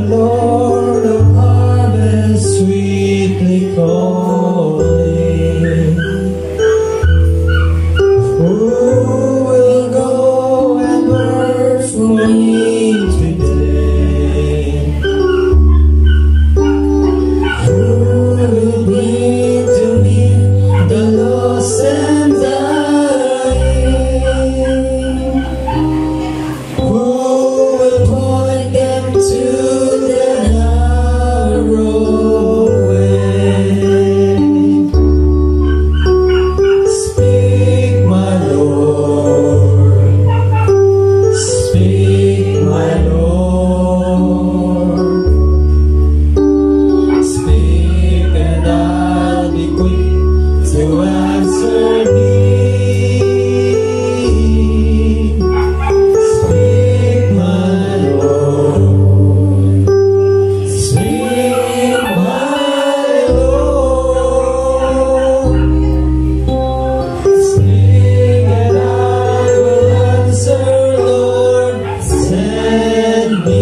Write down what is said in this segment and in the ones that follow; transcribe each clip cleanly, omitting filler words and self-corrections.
Lord of harvest sweetly calling. Who will go and work for me today? Who will bring to me the lost and dying? Who will point them to the narrow way? Speak, my Lord. Speak, my Lord. Speak, and I'll be quick to answer thee. Speak, my Lord. Speak, my Lord. Speak, and I will answer, Lord, send me.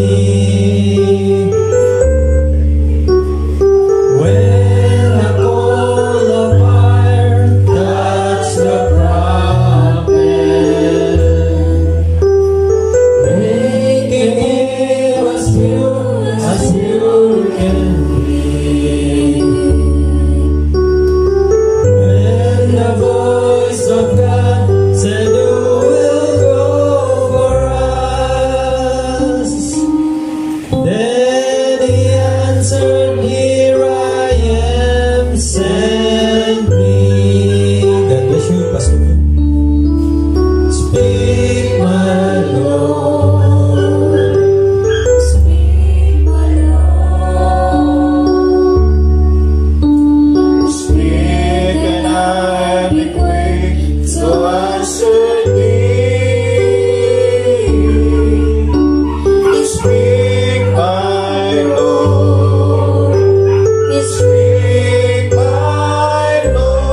When a coal of fire touched the prophet, making him as pure can be. When the voice of God said, "Who will go for us?" Then he answered, "Here I am, send me." God bless you, Pastor. Speak, my Lord. Speak, my Lord. Speak, and I'll be quick to answer thee. Speak, my Lord. Speak, my Lord.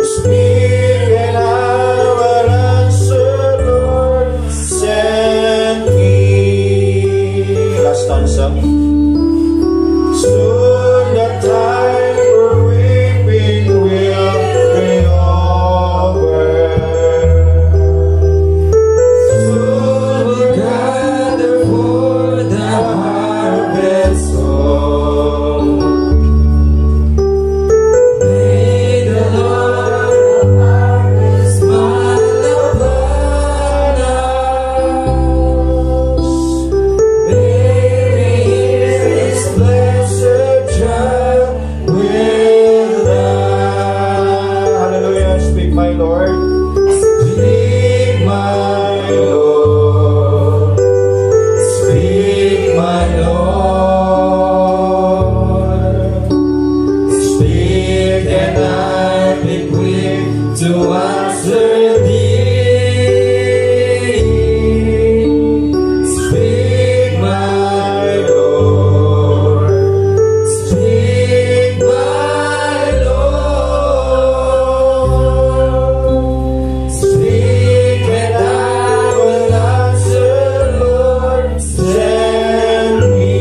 Speak, and I will answer, Lord, send me. Last stanza. Soon the time for weeping will be over. Soon we gather for the harvest home. May the Lord of harvest smile upon us. May we hear His blessed child with us. Hallelujah. Speak, my Lord. Speak, my Lord. Speak, my Lord. Speak, and I'll be quick to answer thee. Speak, my Lord. Speak, my Lord. Speak, and I will answer, Lord, send me.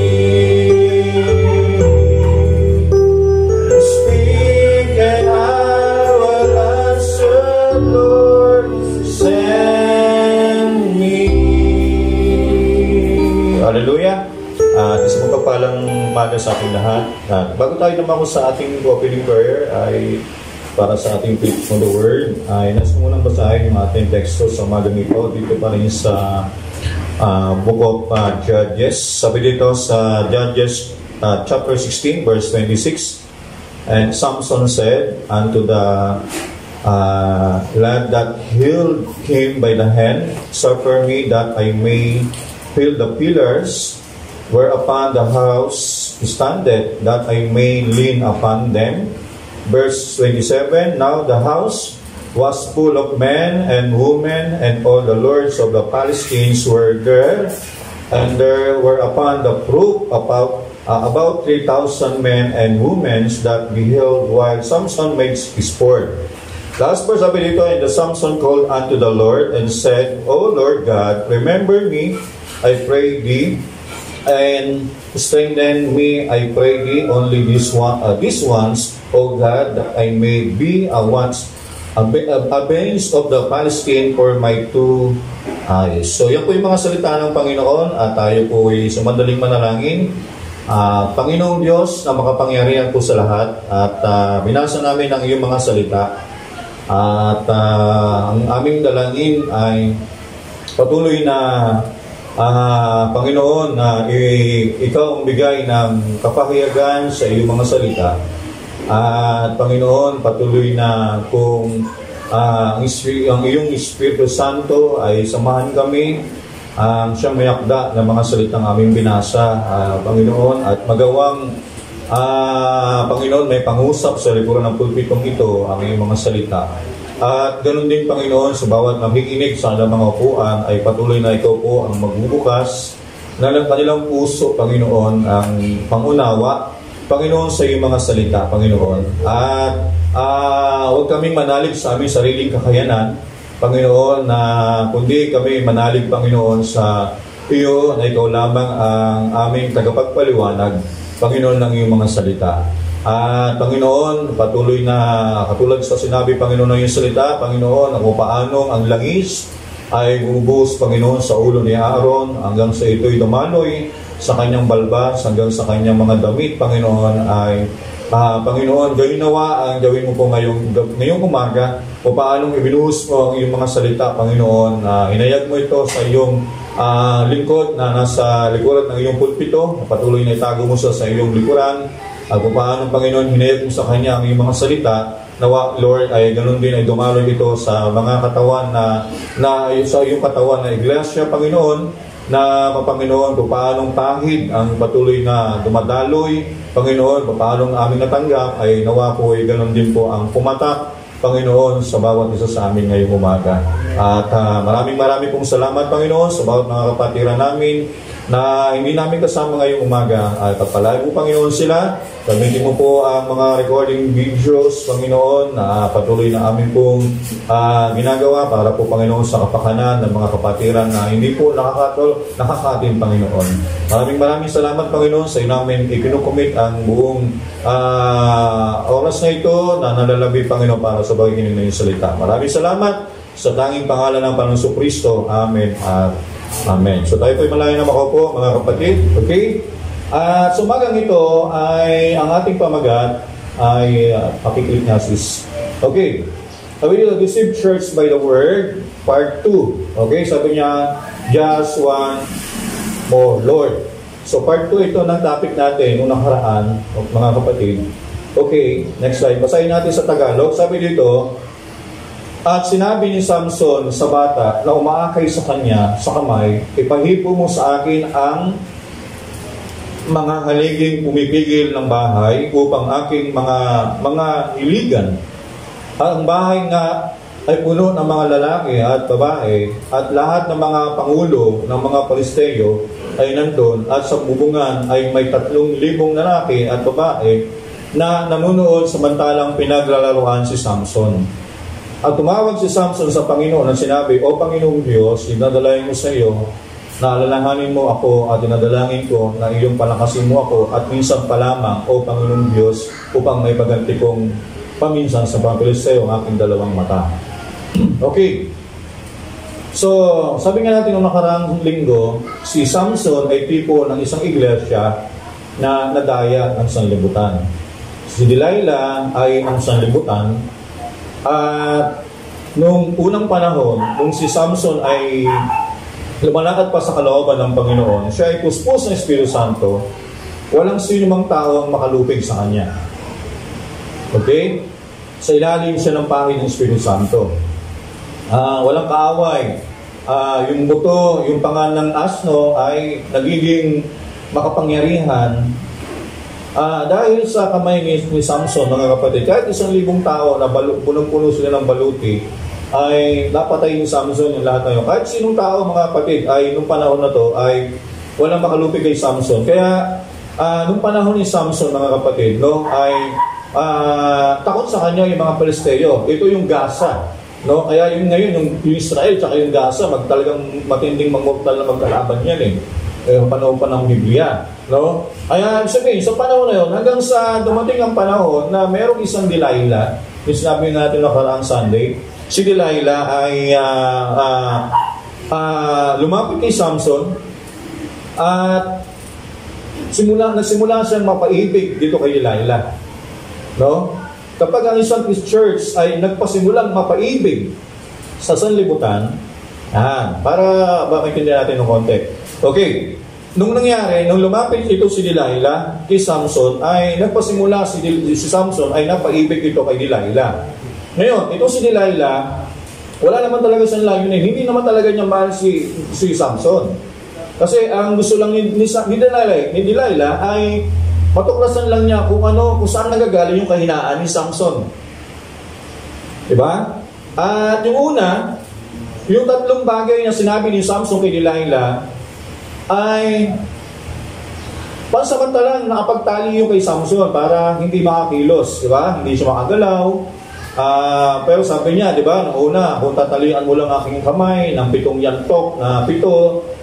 Speak, and I will answer, Lord, send me. Hallelujah. Isa mong kapalang umaga sa ating lahat. Bago tayo naman sa ating opening prayer ay para sa ating faith from the Word, ay nasa munang basahin yung ating teksto sa umagang ito. Dito pa rin sa Book of Judges. Sabi dito sa Judges chapter 16 verse 26. And Samson said unto the lad that held him by the hand, "Suffer me that I may feel the pillars whereupon the house standeth, that I may lean upon them." Verse 27, "Now the house was full of men and women, and all the lords of the Philistines were there, and there were upon the roof about 3,000 men and women that beheld while Samson made sport. Last verse sabi dito, and the Samson called unto the Lord and said, O Lord God, remember me I pray thee, and strengthen me, I pray thee, only these ones, O God, that I may be once avenged of the Palestine for my two eyes. So yan po yung mga salita ng Panginoon at tayo po ay sumadaling manalangin. Panginoong Diyos na makapangyarihan po sa lahat at binasa namin ang iyong mga salita at ang aming dalangin ay patuloy na Panginoon na ikaw ang bigay ng kapahayagan sa iyong mga salita. At Panginoon, patuloy na kung ang iyong Espiritu Santo ay samahan kami siyang may akda ng mga salitang aming binasa, Panginoon, at magawang Panginoon, may pangusap sa likuran ng pulpitong ito ang iyong mga salita. At ganoon din, Panginoon, sa bawat nakikinig sa mga upuan ay patuloy na ikaw po ang magbubukas ng kanilang puso, Panginoon, ang pangunawa, Panginoon, sa iyong mga salita, Panginoon. At huwag kaming manalig sa aming sariling kakayanan, Panginoon, na kundi kami manalig, Panginoon, sa iyo na ikaw lamang ang aming tagapagpaliwanag, Panginoon, ng iyong mga salita. At Panginoon, patuloy na katulad sa sinabi, Panginoon, ng iyong salita, Panginoon, kung paanong ang langis ay bumubuhos, Panginoon, sa ulo ni Aaron hanggang sa ito'y dumaloy sa kanyang balbas, hanggang sa kanyang mga damit, Panginoon, ay Panginoon, gawin nawa ang gawin mo po ngayong umaga, o paanong ibinuhos mo ang iyong mga salita, Panginoon. Inayag mo ito sa iyong lingkod na nasa likuran ng iyong pulpito, patuloy na itago mo sa iyong likuran, at kung paanong, Panginoon, hinayag mo sa kanya ang iyong mga salita, nawa, Lord, ay ganun din ay dumaloy ito sa mga katawan sa iyong katawan na iglesia, Panginoon, na Panginoon, kung paanong pahid ang patuloy na dumadaloy, Panginoon, kung paanong aming natanggap, ay nawa po ay ganun din po ang pumatak, Panginoon, sa bawat isa sa amin ngayong umaga. At maraming pong salamat, Panginoon, sa bawat mga kapatiran namin na hindi namin kasama ngayong umaga. At pagpalain mo, Panginoon, sila. Gamitin mo po ang mga recording videos, Panginoon, na patuloy na amin pong ginagawa para po, Panginoon, sa kapakanan ng mga kapatiran na hindi po nakakatin, Panginoon. Maraming salamat, Panginoon, sa namin ikinukomit ang buong oras na ito na nalalabi, Panginoon, para sa bagiginig ng iyong salita. Maraming salamat sa tanging pangalan ng Panginoong Kristo. Amen at Amen. So tayo po'y malayo na makaupo, mga kapatid. Okay? At sa umagang ito ay ang ating pamagat ay pakiklik na sis. Okay. I will deceive church by the word, part 2. Okay, sabi niya, just one more Lord. So part 2 ito ng topic natin nung nakaraan, mga kapatid. Okay, next slide. Basahin natin sa Tagalog. Sabi dito, at sinabi ni Samson sa bata na umaakay sa kanya sa kamay, ipahipo mo sa akin ang mga haliging pumipigil ng bahay upang aking mga iligan. Ang bahay nga ay puno ng mga lalaki at babae, at lahat ng mga pangulo ng mga Palisteo ay nandun, at sa bubungan ay may 3,000 lalaki at babae na nanunood samantalang pinaglalaruan si Samson. At tumawag si Samson sa Panginoon at sinabi, O Panginoong Diyos, idadalayin mo sa iyo na alalahanin mo ako at dinadalangin ko na iyong palakasin mo ako at minsan pa lamang, O Panginoong Diyos, upang may paganti kong paminsan sa mga Pilisteo ang aking dalawang mata. Okay. So, sabi nga natin nung nakaraang linggo, si Samson ay tipo ng isang iglesia na nadaya ng sanlibutan. Si Delilah ay ang sanlibutan. At nung unang panahon, nung si Samson ay lumalakad pa sa kalooban ng Panginoon, siya ay puspos ng Espiritu Santo, walang sinumang tao ang makalupig sa kanya. Okay? Sa ilalim siya ng pangin ng Espiritu Santo. Walang kaaway. Yung buto, yung pangan ng asno ay nagiging makapangyarihan dahil sa kamay ni Samson, mga kapatid. Kahit 1,000 tao na punong-puno sila ng baluti, ay napatay ni Samson yung lahat na yun. Kahit sinong tao, mga kapatid, ay nung panahon na to ay walang makalupig kay Samson. Kaya nung panahon ni Samson, mga kapatid, no, ay takot sa kanya yung mga Palisteo. Ito yung Gaza No? Kaya yung ngayon, yung Israel at yung Gaza, talagang matinding magmortal na magkalaban yan eh. Panahon pa ng Biblia. No? Kaya sabihin, sa panahon na yun, hanggang sa dumating ang panahon na merong isang Delilah, yung sinabi natin nakaraang Sunday, si Delilah ay lumapit kay Samson at nagsimula siyang mapaibig dito kay Delilah. No? Kapag ang isang church ay nagpasimulang mapaibig sa sanlibutan, para maintindihan natin ng konti. Okay, nung lumapit ito si Delilah kay Samson, ay nagpasimula si Samson ay napaibig ito kay Delilah. Ngayon, ito si Delilah, wala naman talaga siyang layunin. Hindi naman talaga niya mahal si Samson. Kasi ang gusto lang ni Delilah ay matuklasan lang niya kung saan nagagaling yung kahinaan ni Samson. Diba? At yung una, yung tatlong bagay na sinabi ni Samson kay Delilah ay pansamantalang nakapagtali yung kay Samson para hindi makakilos. Diba? Hindi siya makagalaw. Pero sabi niya, diba, noong una, kung tatalian mo lang aking kamay ng 7 yantok na 7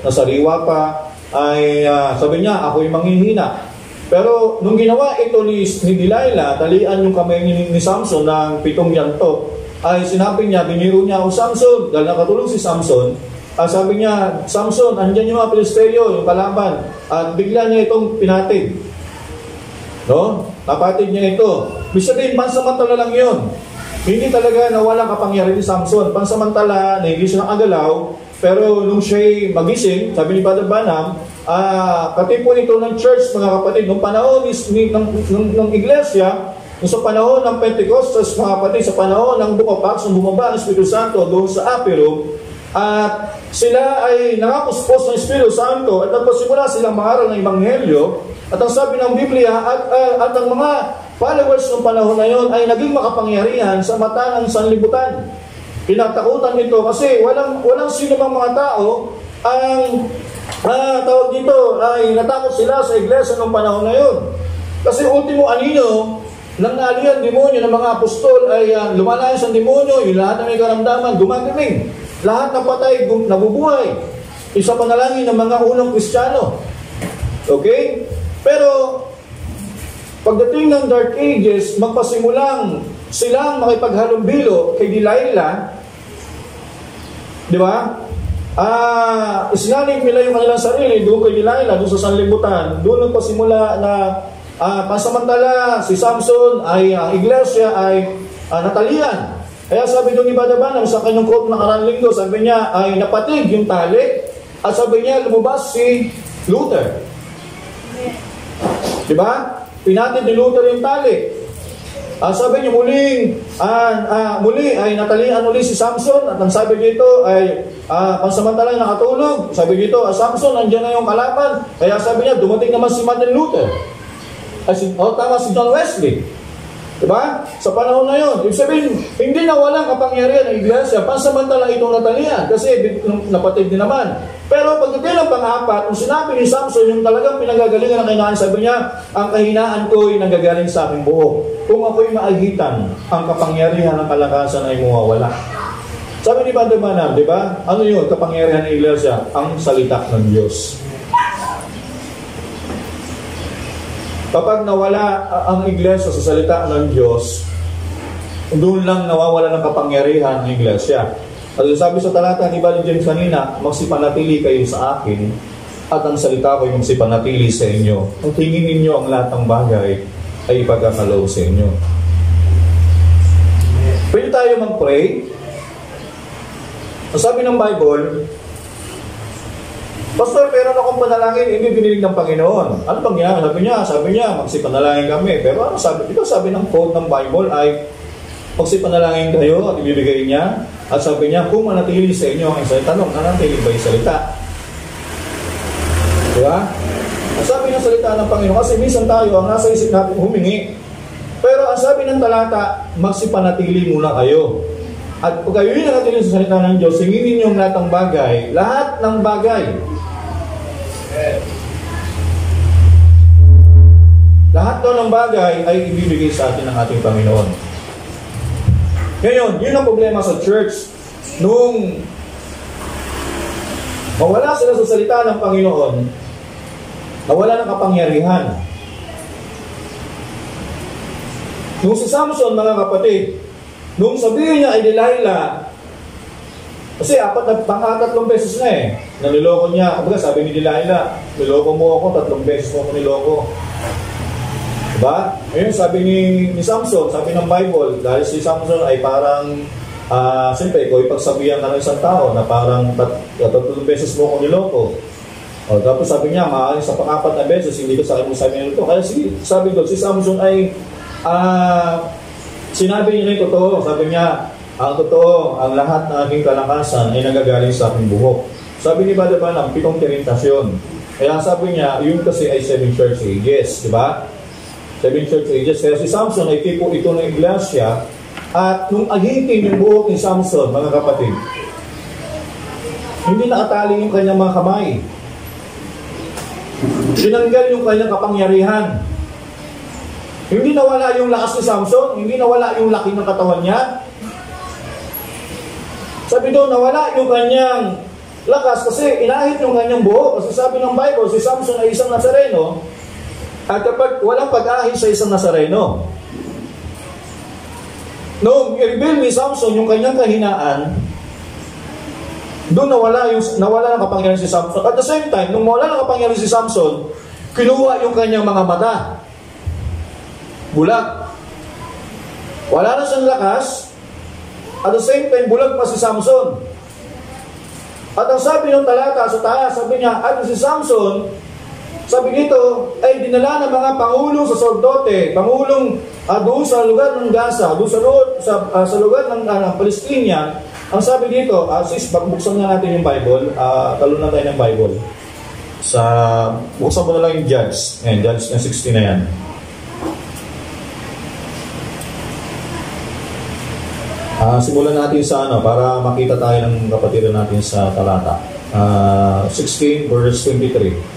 na sariwa pa, ay sabi niya, ako'y manghihina. Pero nung ginawa ito ni Delilah, talian yung kamay ni Samson ng 7 yantok, ay sinabi niya, biniro niya, Samson, dahil nakatulong si Samson, sabi niya, Samson, andyan yung mga Pilisteo, yung kalaban, at bigla niya itong pinatid. No? Napatid niya ito. Ibig sabihin, pansamantala lang yun. Hindi talaga nawalang kapangyarihan ni Samson. Pansamantala na hindi siya nakagalaw, pero nung siya'y magising, sabi ni Brother Branham, katipon ito ng church, mga kapatid, nung panahon ng iglesia, sa panahon ng Pentecostes, mga kapatid, sa panahon ng Book of Acts, nung bumaba ang Espiritu Santo doon sa Upper Room, at sila ay nakapuspos ng Espiritu Santo at nagpasimula silang mangaral ng Ebanghelyo, at ang sabi ng Biblia, at ang mga followers ng panahon na yon ay naging makapangyarihan sa mata ng sanlibutan. Pinatakutan ito kasi walang sino mang mga tao ang tawag dito ay natakot sila sa iglesia ng panahon na yon. Kasi ultimo anino nang naalihan demonyo ng mga apostol ay lumalayas ang demonyo, yung lahat ng may karamdaman gumagaling, lahat ng patay nabubuhay. Isa panalangin ng mga unang Kristiyano. Okay? Pero pagdating ng Dark Ages, magpasimulang silang makipaghalumbilo kay Delilah, di ba? Isinanib nila yung kanilang sarili doon kay Delilah, doon sa sanlibutan. Doon nagpasimula na pansamantala si Samson ay iglesia ay natalian. Kaya sabi doon ni Brother Branham sa kanyang quote na karang linggo, sabi niya ay napatig yung tali at sabi niya lumabas si Luther. Di ba? Pinatid ni Luther yung tali. Sabi niya muli ay natalian uli si Samson at ang sabi dito ay pansamantalang nakatulog. Sabi dito, Samson, nandiyan na yung kalaban. Kaya sabi niya, dumating naman si Martin Luther. Tama si John Wesley. Diba? Sa panahon na yun. Ibig sabihin, hindi na walang kapangyarihan ng iglesia. Pansamantala itong natalian. Kasi napatid din naman. Pero pagdating ng pang-apat, kung sinabi ni Samson, yung talagang pinagagalingan ng kahinaan, sabi niya, ang kahinaan ko ay nanggagaling sa aking buhok. Kung ako'y maagitan, ang kapangyarihan ng kalakasan ay mawawala. Sabi ni Brother Branham, di ba? Ano yun? Kapangyarihan ng iglesia? Ang salita ng Diyos. Kapag nawala ang iglesia sa salita ng Diyos, doon lang nawawala ng kapangyarihan ng iglesia. At sabi sa talata ni Brother James kanina, magsipanatili kayo sa akin at ang salita ko ay magsipanatili sa inyo. Kung tingin ninyo ang lahat ng bagay ay ipagkakalaw sa inyo. Pwede tayo mag-pray. Ang sabi ng Bible, Pastor, meron akong panalangin, hindi dinilig ng Panginoon. Ano bang yan? Sabi niya, magsipanalangin kami. Pero ano sabi? Ito sabi ng quote ng Bible ay, magsipanalangin kayo at ibibigay niya. At sabi niya, kung manatili sa inyo ang salita, nanatili ba yung salita? Diba? Ang sabi ng salita ng Panginoon, kasi minsan tayo, ang nasa isip natin humingi. Pero ang sabi ng talata, magsipanatili muna kayo. At pag kayo yung nanatili sa salita ng Diyos, hinginin niyo ang lahat ng bagay. Lahat ng bagay. Lahat daw ng bagay ay ibibigay sa atin ng ating Panginoon. Ngayon, yun ang problema sa church. Nung mawala sila sa salita ng Panginoon, nawala ng kapangyarihan. Nung si Samson, mga kapatid, nung sabihin niya ay Delilah, kasi pangatlong beses na naniloko niya. Kumbaga sabi ni Delilah, niloko mo ako, 3 beses mo ako niloko. Diba? Ngayon sabi ni Samson, sabi ng Bible, dahil si Samson ay parang siyempre, kung ipagsabihan ka ng isang tao na parang 3 beses mo ako niloko. O, tapos sabi niya, maaaring sa pang-4 na beses, hindi ko sa akin mo sabi niloko. Kaya sabi doon, si Samson ay sinabi niya yung totoo. Sabi niya, ang totoo, ang lahat ng aking kalakasan ay nagagaling sa aking buhok. Sabi ni Brother Branham, 7 tentasyon. Kaya sabi niya, yun kasi ay 7 church ages, di ba? 7 church ages. Kaya si Samson ay tipo ito ng iglesia. At nung ahitin yung buhok ni Samson, mga kapatid, hindi nakatali yung kanyang mga kamay. Sinanggal yung kanyang kapangyarihan. Hindi nawala yung lakas ni Samson, hindi nawala yung laki ng katawan niya. Sabi doon, nawala yung kanyang lakas kasi inahit yung kanyang buhok. Kasi sabi ng Bible, si Samson ay isang Nazareno. At kapag walang pag-ahit sa isang Nazareno, noong i-reveal ni Samson yung kanyang kahinaan, doon nawala ng kapangyarihan si Samson. At the same time, nung nawala ng kapangyarihan si Samson, kinuha yung kanyang mga mata. Bulag. Wala na siyang lakas. At the same time, bulag pa si Samson. At ang sabi ng talata sa taas, sabi niya, at si Samson, sabi dito, ay dinala ng mga pangulong saserdote, pangulong doon sa lugar ng Gaza, doon sa lugar ng Palestina. Ang sabi dito, sis, buksan na natin yung Bible, talunan tayo ng Bible. Buksan mo na lang yung Judges, Judges na 16 na yan. Simulan natin sa para makita tayo ng kapatiran natin sa talata. 16 verse 23.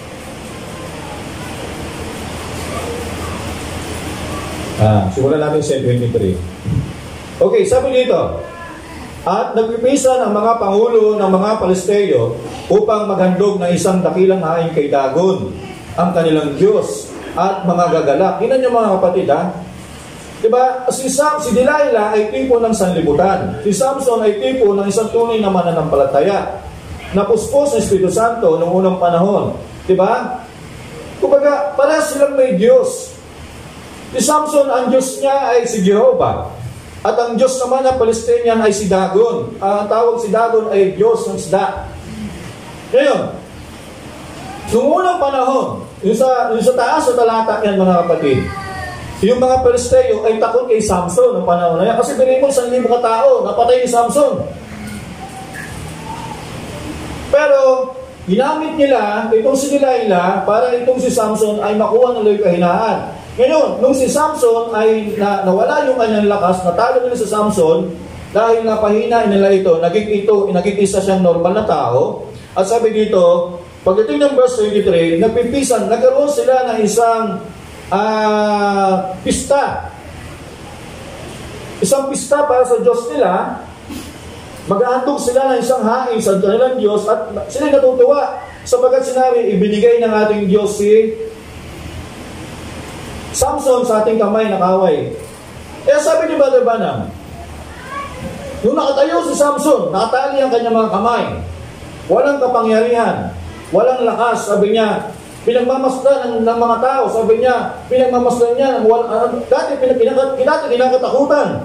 Simulan natin sa 23. Okay, sabi dito, at nagpipisa ng mga pangulo ng mga Palesteo upang maghandog ng isang dakilang haing kay Dagon, ang kanilang Diyos, at mga gagalak. Tingnan niyo mga kapatid, diba? Si Delilah ay tipo ng sanlibutan. Si Samson ay tipo ng isang tunay na mananampalataya. Napuspos ng Espiritu Santo noong unang panahon. Diba? Kumbaga, para silang may Diyos. Si Samson, ang Diyos niya ay si Jehovah. At ang Diyos naman ng Palestinian ay si Dagon. Ang tawag si Dagon ay Diyos ng isda. Ngayon, noong unang panahon, yung sa taas sa talata yan mga kapatid, yung mga Palesteo ay takot kay Samson ng panahon na yan. Kasi bilhin mo, 1,000 katao, napatay ni Samson. Pero, ginamit nila itong si Delilah para itong si Samson ay makuha ng kahinaan. Ngayon, nung si Samson ay nawala yung kanyang lakas, natalo nila si Samson, dahil napahina nila ito, naging isa siyang normal na tao. At sabi dito, pagdating ng verse 23, nagkaroon sila ng isang pista. Isang pista para sa Diyos nila. Mag-ahandog sila ng isang haing sa kanilang Diyos at sila natutuwa sapagkat sinabi, ibinigay ng ating Diyos si Samson sa ating kamay na kaway. Kaya sabi ni Brother Branham, nung nakatayo si Samson, nakatali ang kanyang mga kamay, walang kapangyarihan, walang lakas, sabi niya, pinagmamasdan ng mga tao, sabi niya, pinagmamasdan niya, dati kinakatakutan.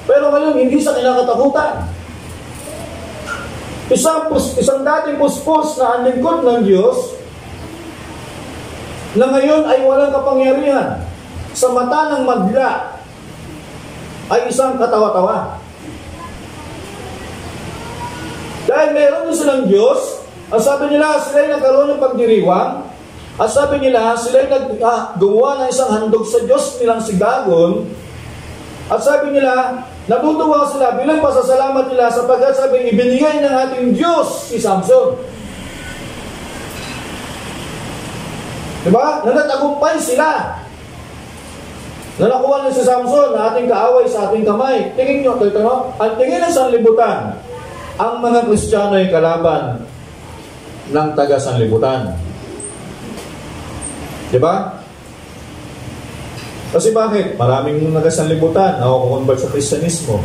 Pero ngayon, hindi siya kinakatakutan. Isang dating puspos na anlingkod ng Diyos, na ngayon ay walang kapangyarihan, sa mata ng madla, ay isang katawa-tawa. Dahil meron din silang Diyos, ang sabi nila, sila'y nagkaroon ng pagdiriwang, at sabi nila, sila'y gumawa ng isang handog sa Diyos nilang si Dagon. At sabi nila, natutuwa sila bilang pasasalamat nila sapagkat sabi, ibinigay ng ating Diyos si Samson. Diba? Nanatagumpay sila. Nalakuan niya si Samson na ating kaaway sa ating kamay. Tingin nyo, ang tingin ng sanlibutan, ang mga Kristiyano ay kalaban ng taga-sanlibutan. Diba? Kasi bakit? Maraming taga-sanlibutan na kukonvert sa Kristyanismo.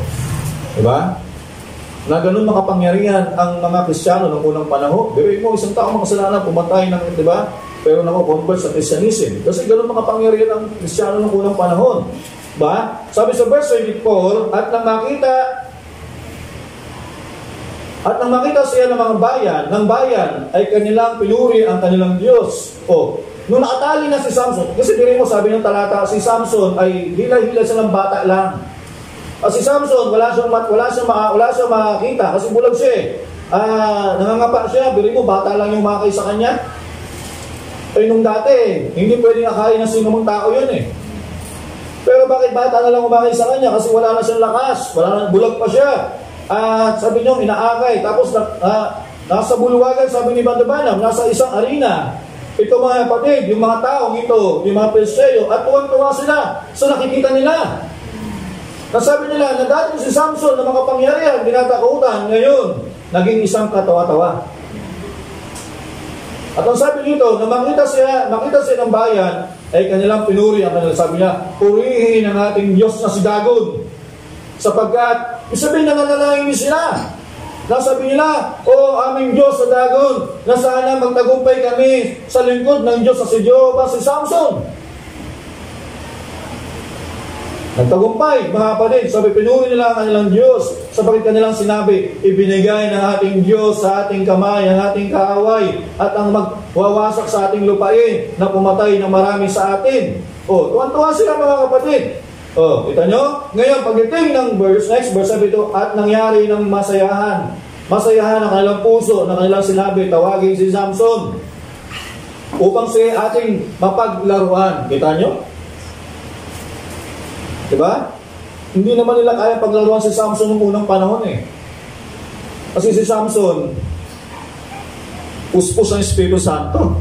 Diba? Na ganun makapangyarihan ang mga Kristiyano ng unang panahon. Pero mo, isang tao makasalanan, pumatay ng, diba? Pero nako-convert sa Christianism. Kasi ganun makapangyarihan ang Kristiyano ng unang panahon. Ba? Sabi sa verse 24, at nang makita siya ng mga bayan ay kanilang pinuri ang kanilang Diyos. O, nung nakatali na si Samson, kasi diri mo sabi ng talata, si Samson ay hila-hila siya ng bata lang. Si Samson, wala siyang makakita kasi bulag siya eh. Nangangapa siya, biri mo, bata lang yung makakay sa kanya. Eh nung dati, hindi pwedeng akayin ng sino mong tao yun eh. Pero bakit bata na lang umakay sa kanya? Kasi wala na siyang lakas, bulag pa siya. Sabi niyo, inaakay. Tapos nasa bulwagan, sabi ni Bandabanam, nasa isang arena. Ito mga kapatid, yung mga taong ito, yung mga Pilisteo, at tuwang-tuwa sila sa nakikita nila. Nasabi nila na dati si Samson na makapangyarihan, dinatakutan, ngayon, naging isang katawa-tawa. At ang sabi nito, na makita siya ng bayan, ay kanilang pinuri ang kanilang, sabi niya, purihin ang ating Diyos na si Dagon. Sapagkat, isabihin na nanalangin sila. Nasabi nila, o aming Diyos sa Dagon, na sana magtagumpay kami sa lingkod ng Diyos sa si Jehovah, si Samson. Nagtagumpay, mga kapatid, sabi, pinuri nila ang kanilang Diyos, sapagkat kanilang sinabi, ibinigay ng ating Diyos sa ating kamay, ang ating kaaway, at ang magwawasak sa ating lupain, na pumatay ng marami sa atin. O, tuwan-tuwa sila mga kapatid. O, kita nyo? Ngayon, pagdating ng next verse, sabi ito, at nangyari ng masayahan. Masayahan ang kanilang puso, na kanilang sinabi, tawagin si Samson, upang siya ating mapaglaruan. Kita nyo? Diba? Hindi naman nila kaya paglaruan si Samson noong unang panahon eh. Kasi si Samson, puspos ang Espiritu Santo.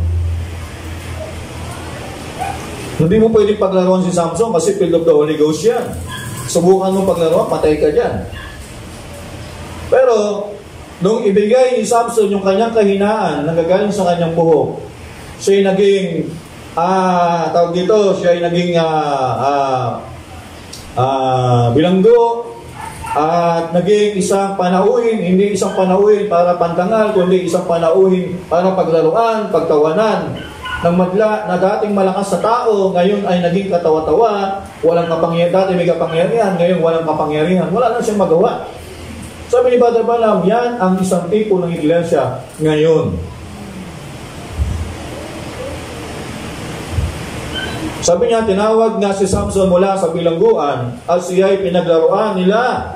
Hindi mo pwedeng paglaruan si Samson kasi filled of the Holy Ghost yan. Subukan mo paglaruan, patay ka dyan. Pero, nung ibigay ni Samson yung kanyang kahinaan, nanggagaling sa kanyang buhok, siya'y naging, tawag dito, siya'y naging, bilanggo at naging isang panauhin, hindi isang panauhin para pantangal, kundi isang panauhin para paglaruan, pagtawanan ng madla na dating malakas sa tao, ngayon ay naging katawa-tawa, walang kapangyarihan, dati may kapangyarihan, ngayon walang kapangyarihan, wala na siyang magawa. Sabi ni Brother Branham, yan ang isang tipo ng iglesia ngayon. Sabi niya, tinawag nga si Samson mula sa bilangguan at siya'y pinaglaruan nila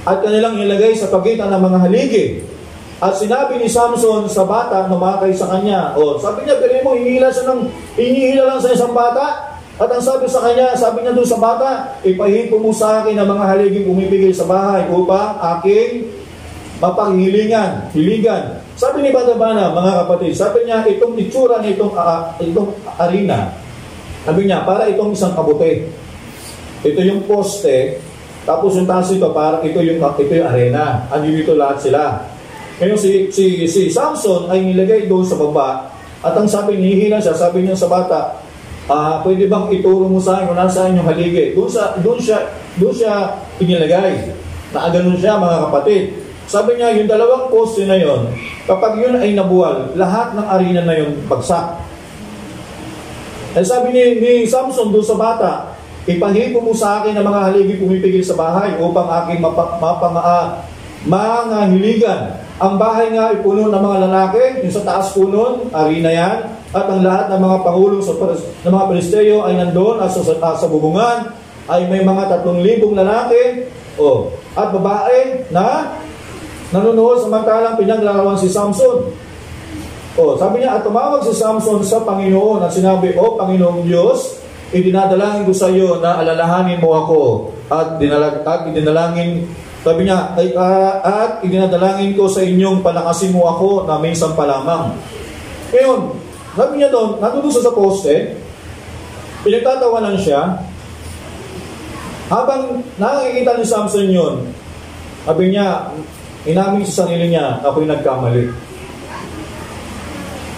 at kanilang nilagay sa pagitan ng mga haligi. At sinabi ni Samson sa bata na makakay sa kanya, sabi niya, pero mo, hinihila lang sa isang bata. At ang sabi sa kanya, sabi niya doon sa bata, ipahipo mo sa akin ang mga haliging pumipigil sa bahay upang aking mapanghilingan, hiligan. Sabi ni Badabana, mga kapatid, sabi niya, itong itsura ng itong arena, sabi niya, para itong isang kabute. Ito yung poste, tapos yung taas ito, para ito yung arena. Andi dito lahat sila. Ngayon si Samson ay nilagay doon sa baba, at ang sabi, nihihila siya, sabi niya sa bata, pwede bang ituro mo sa akin kung nasaan yung haligi? Doon siya inilagay. Nakaganon siya, mga kapatid. Sabi niya, yung dalawang poste na yon, kapag yun ay nabuwal, lahat ng arena na yun bagsak. Eh sabi ni Samson doon sa bata, ipahipo mo sa akin ang mga haligi pumipigil sa bahay upang aking mga hiligan. Ang bahay nga ay puno ng mga lalaki, yung sa taas puno, arena yan, at ang lahat ng mga pangulong ng mga Pilisteo ay nandoon at sa bubungan ay may mga 3,000 lalaki at babae na nanonood samantalang pinaglarawan si Samson. Sabi niya, at tumawag si Samson sa Panginoon at sinabi, Panginoong Diyos, idinadalangin ko sa iyo na alalahanin mo ako at idinalangin, sabi niya, at idinadalangin ko sa inyong palakasin mo ako na may isang palamang. Ngayon, sabi niya doon, nandun sa poste, pinagtatawanan siya, Habang nakikita ni Samson yun, sabi niya, inamin sa sarili niya, ako'y nagkamali.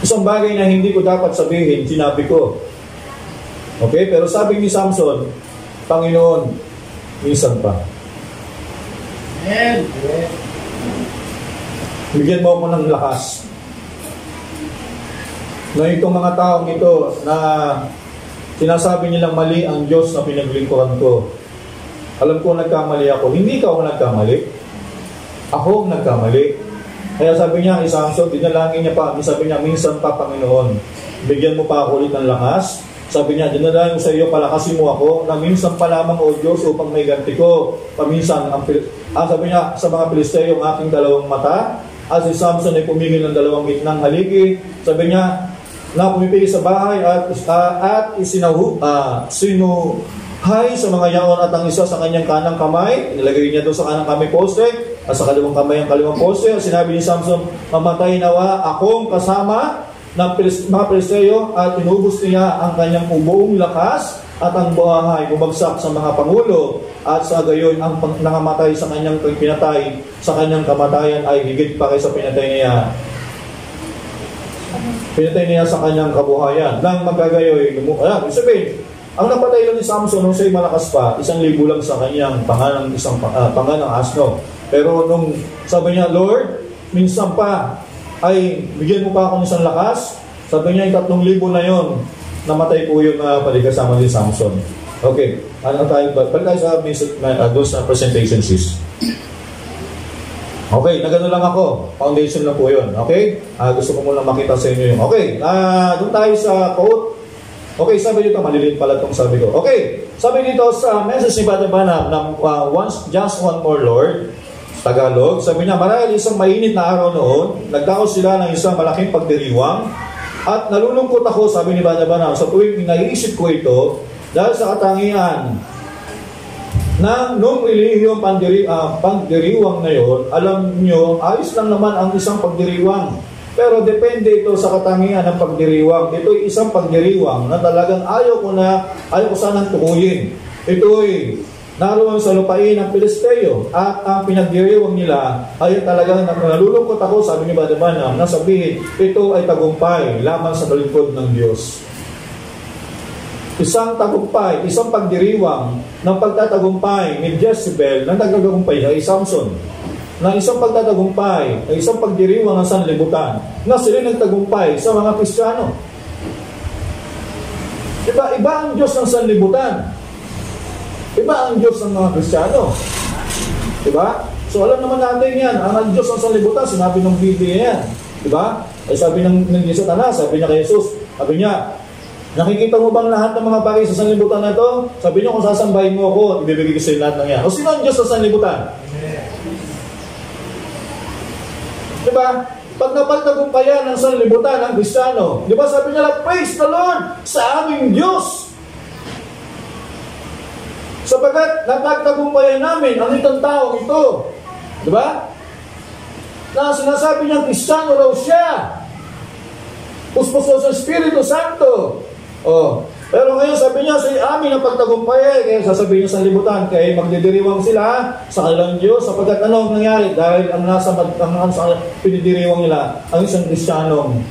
Isang bagay na hindi ko dapat sabihin, sinabi ko. Okay? Pero sabi ni Samson, Panginoon, minsan pa. Amen. Bigyan mo ako ng lakas. Na itong mga taong ito na sinasabi nilang mali ang Diyos na pinaglingkuran ko. Alam ko nagkamali ako. Hindi ka ako nagkamali. Ako ang nagkamali. Kaya sabi niya, Samson, dinalangin niya pa. Sabi niya, minsan pa, Panginoon, bigyan mo pa ako ulit ng lakas. Sabi niya, dinalangin ko sa iyo, palakasin mo ako, na minsan pa lamang, O Diyos, upang may ganti ko. Paminsan, sabi niya, sa mga Pilisteo, yung aking dalawang mata. At si Samson ay pumigil ng dalawang gitnang haligi. Sabi niya, na pumipili sa bahay at sinuhay sa mga yaon at ang isa sa kanyang kanang kamay. Nilagay niya doon sa kanang kamay poste at sa kaliwang kamay ang kaliwang poste. Sinabi ni Samson, mamatay nawa akong kasama ng mga Pilisteo, at inubos niya ang kanyang buong lakas at ang buhay bumagsak sa mga pangulo, at sa gayon ang nangamatay sa kanyang pinatay sa kanyang kamatayan ay higit pa kaysa pinatay niya sa kanyang kabuhayan. Nang magkagayoy, ibig sabihin, ang napatay lang ni Samson nung siya'y malakas pa, 1,000 lang sa kanyang panganang asno. Pero nung sabi niya, Lord, minsan pa ay bigyan mo pa ako ng isang lakas, sabi niya, 3,000 na yon, namatay po yung paligasama ni Samson. Okay, ano tayo ba? Balik tayo sa presentation, sis. Okay, nagano lang ako. Foundation lang po yun. Okay? Gusto ko muna makita sa inyo yung... Okay, doon tayo sa quote. Okay, sabi dito, maliliit pala itong sabi ko. Okay, sabi dito sa message ni Brother Branham na just one more Lord, Tagalog, sabi niya, marahil isang mainit na araw noon, nagdaos sila ng isang malaking pagdiriwang, at nalulungkot ako, sabi ni Brother Branham, sa tuwing naiisip ko ito, dahil sa katangian na nung relihiyong pagdiriwang na yun, alam nyo, ayos lang naman ang isang pagdiriwang. Pero depende ito sa katangian ng pagdiriwang. Ito'y isang pagdiriwang na talagang ayaw ko sanang tukuyin. Ito'y naroon sa lupain ng Pilisteo, at ang pinagdiriwang nila ay talagang nalulungkot ako, sabi ni Brother Branham, na sabihin, ito ay tagumpay lamang sa lingkod ng Diyos. Isang tagumpay, isang pagdiriwang ng pagtatagumpay ni Jezebel na nagagagumpay ay Samson. Na isang pagtatagumpay, ay isang pagdiriwang ng sanlibutan na sila nagtagumpay sa mga Kristiyano. Iba ang Diyos ng sanlibutan. Iba ang Diyos ng mga Kristiyano. Diba? So alam naman natin yan, ang Diyos ng sanlibutan, sinabi ng Biblia yan. Diba? Ay sabi ng Satanas, sabi niya kay Jesus, sabi niya, nakikita mo bang lahat ng mga bagay sa sanlibutan na ito? Sabi niyo, kung sasambahin mo ako, ibibigay ko sa lahat ng yan. O sino ang Diyos sa sanlibutan? Diba? Pag napagtagumpayan ng sanlibutan ng Kristiyano, diba sabi niya, praise the Lord sa aming Diyos. Sapagat napagtagumpayan namin ang itong taong ito. Diba? Na sinasabi niya, Kristiyano raw siya. Puspos sa Espiritu Santo. Oh, pero ngayon sabi niya, sa amin ang pagtagumpay, kaya sasabihin niya sa libutan, kaya magdidiriwang sila sa kanilang Diyos, sapagkat ano ang nangyari? Dahil ang pinidiriwang nila, ang isang Kristiyanong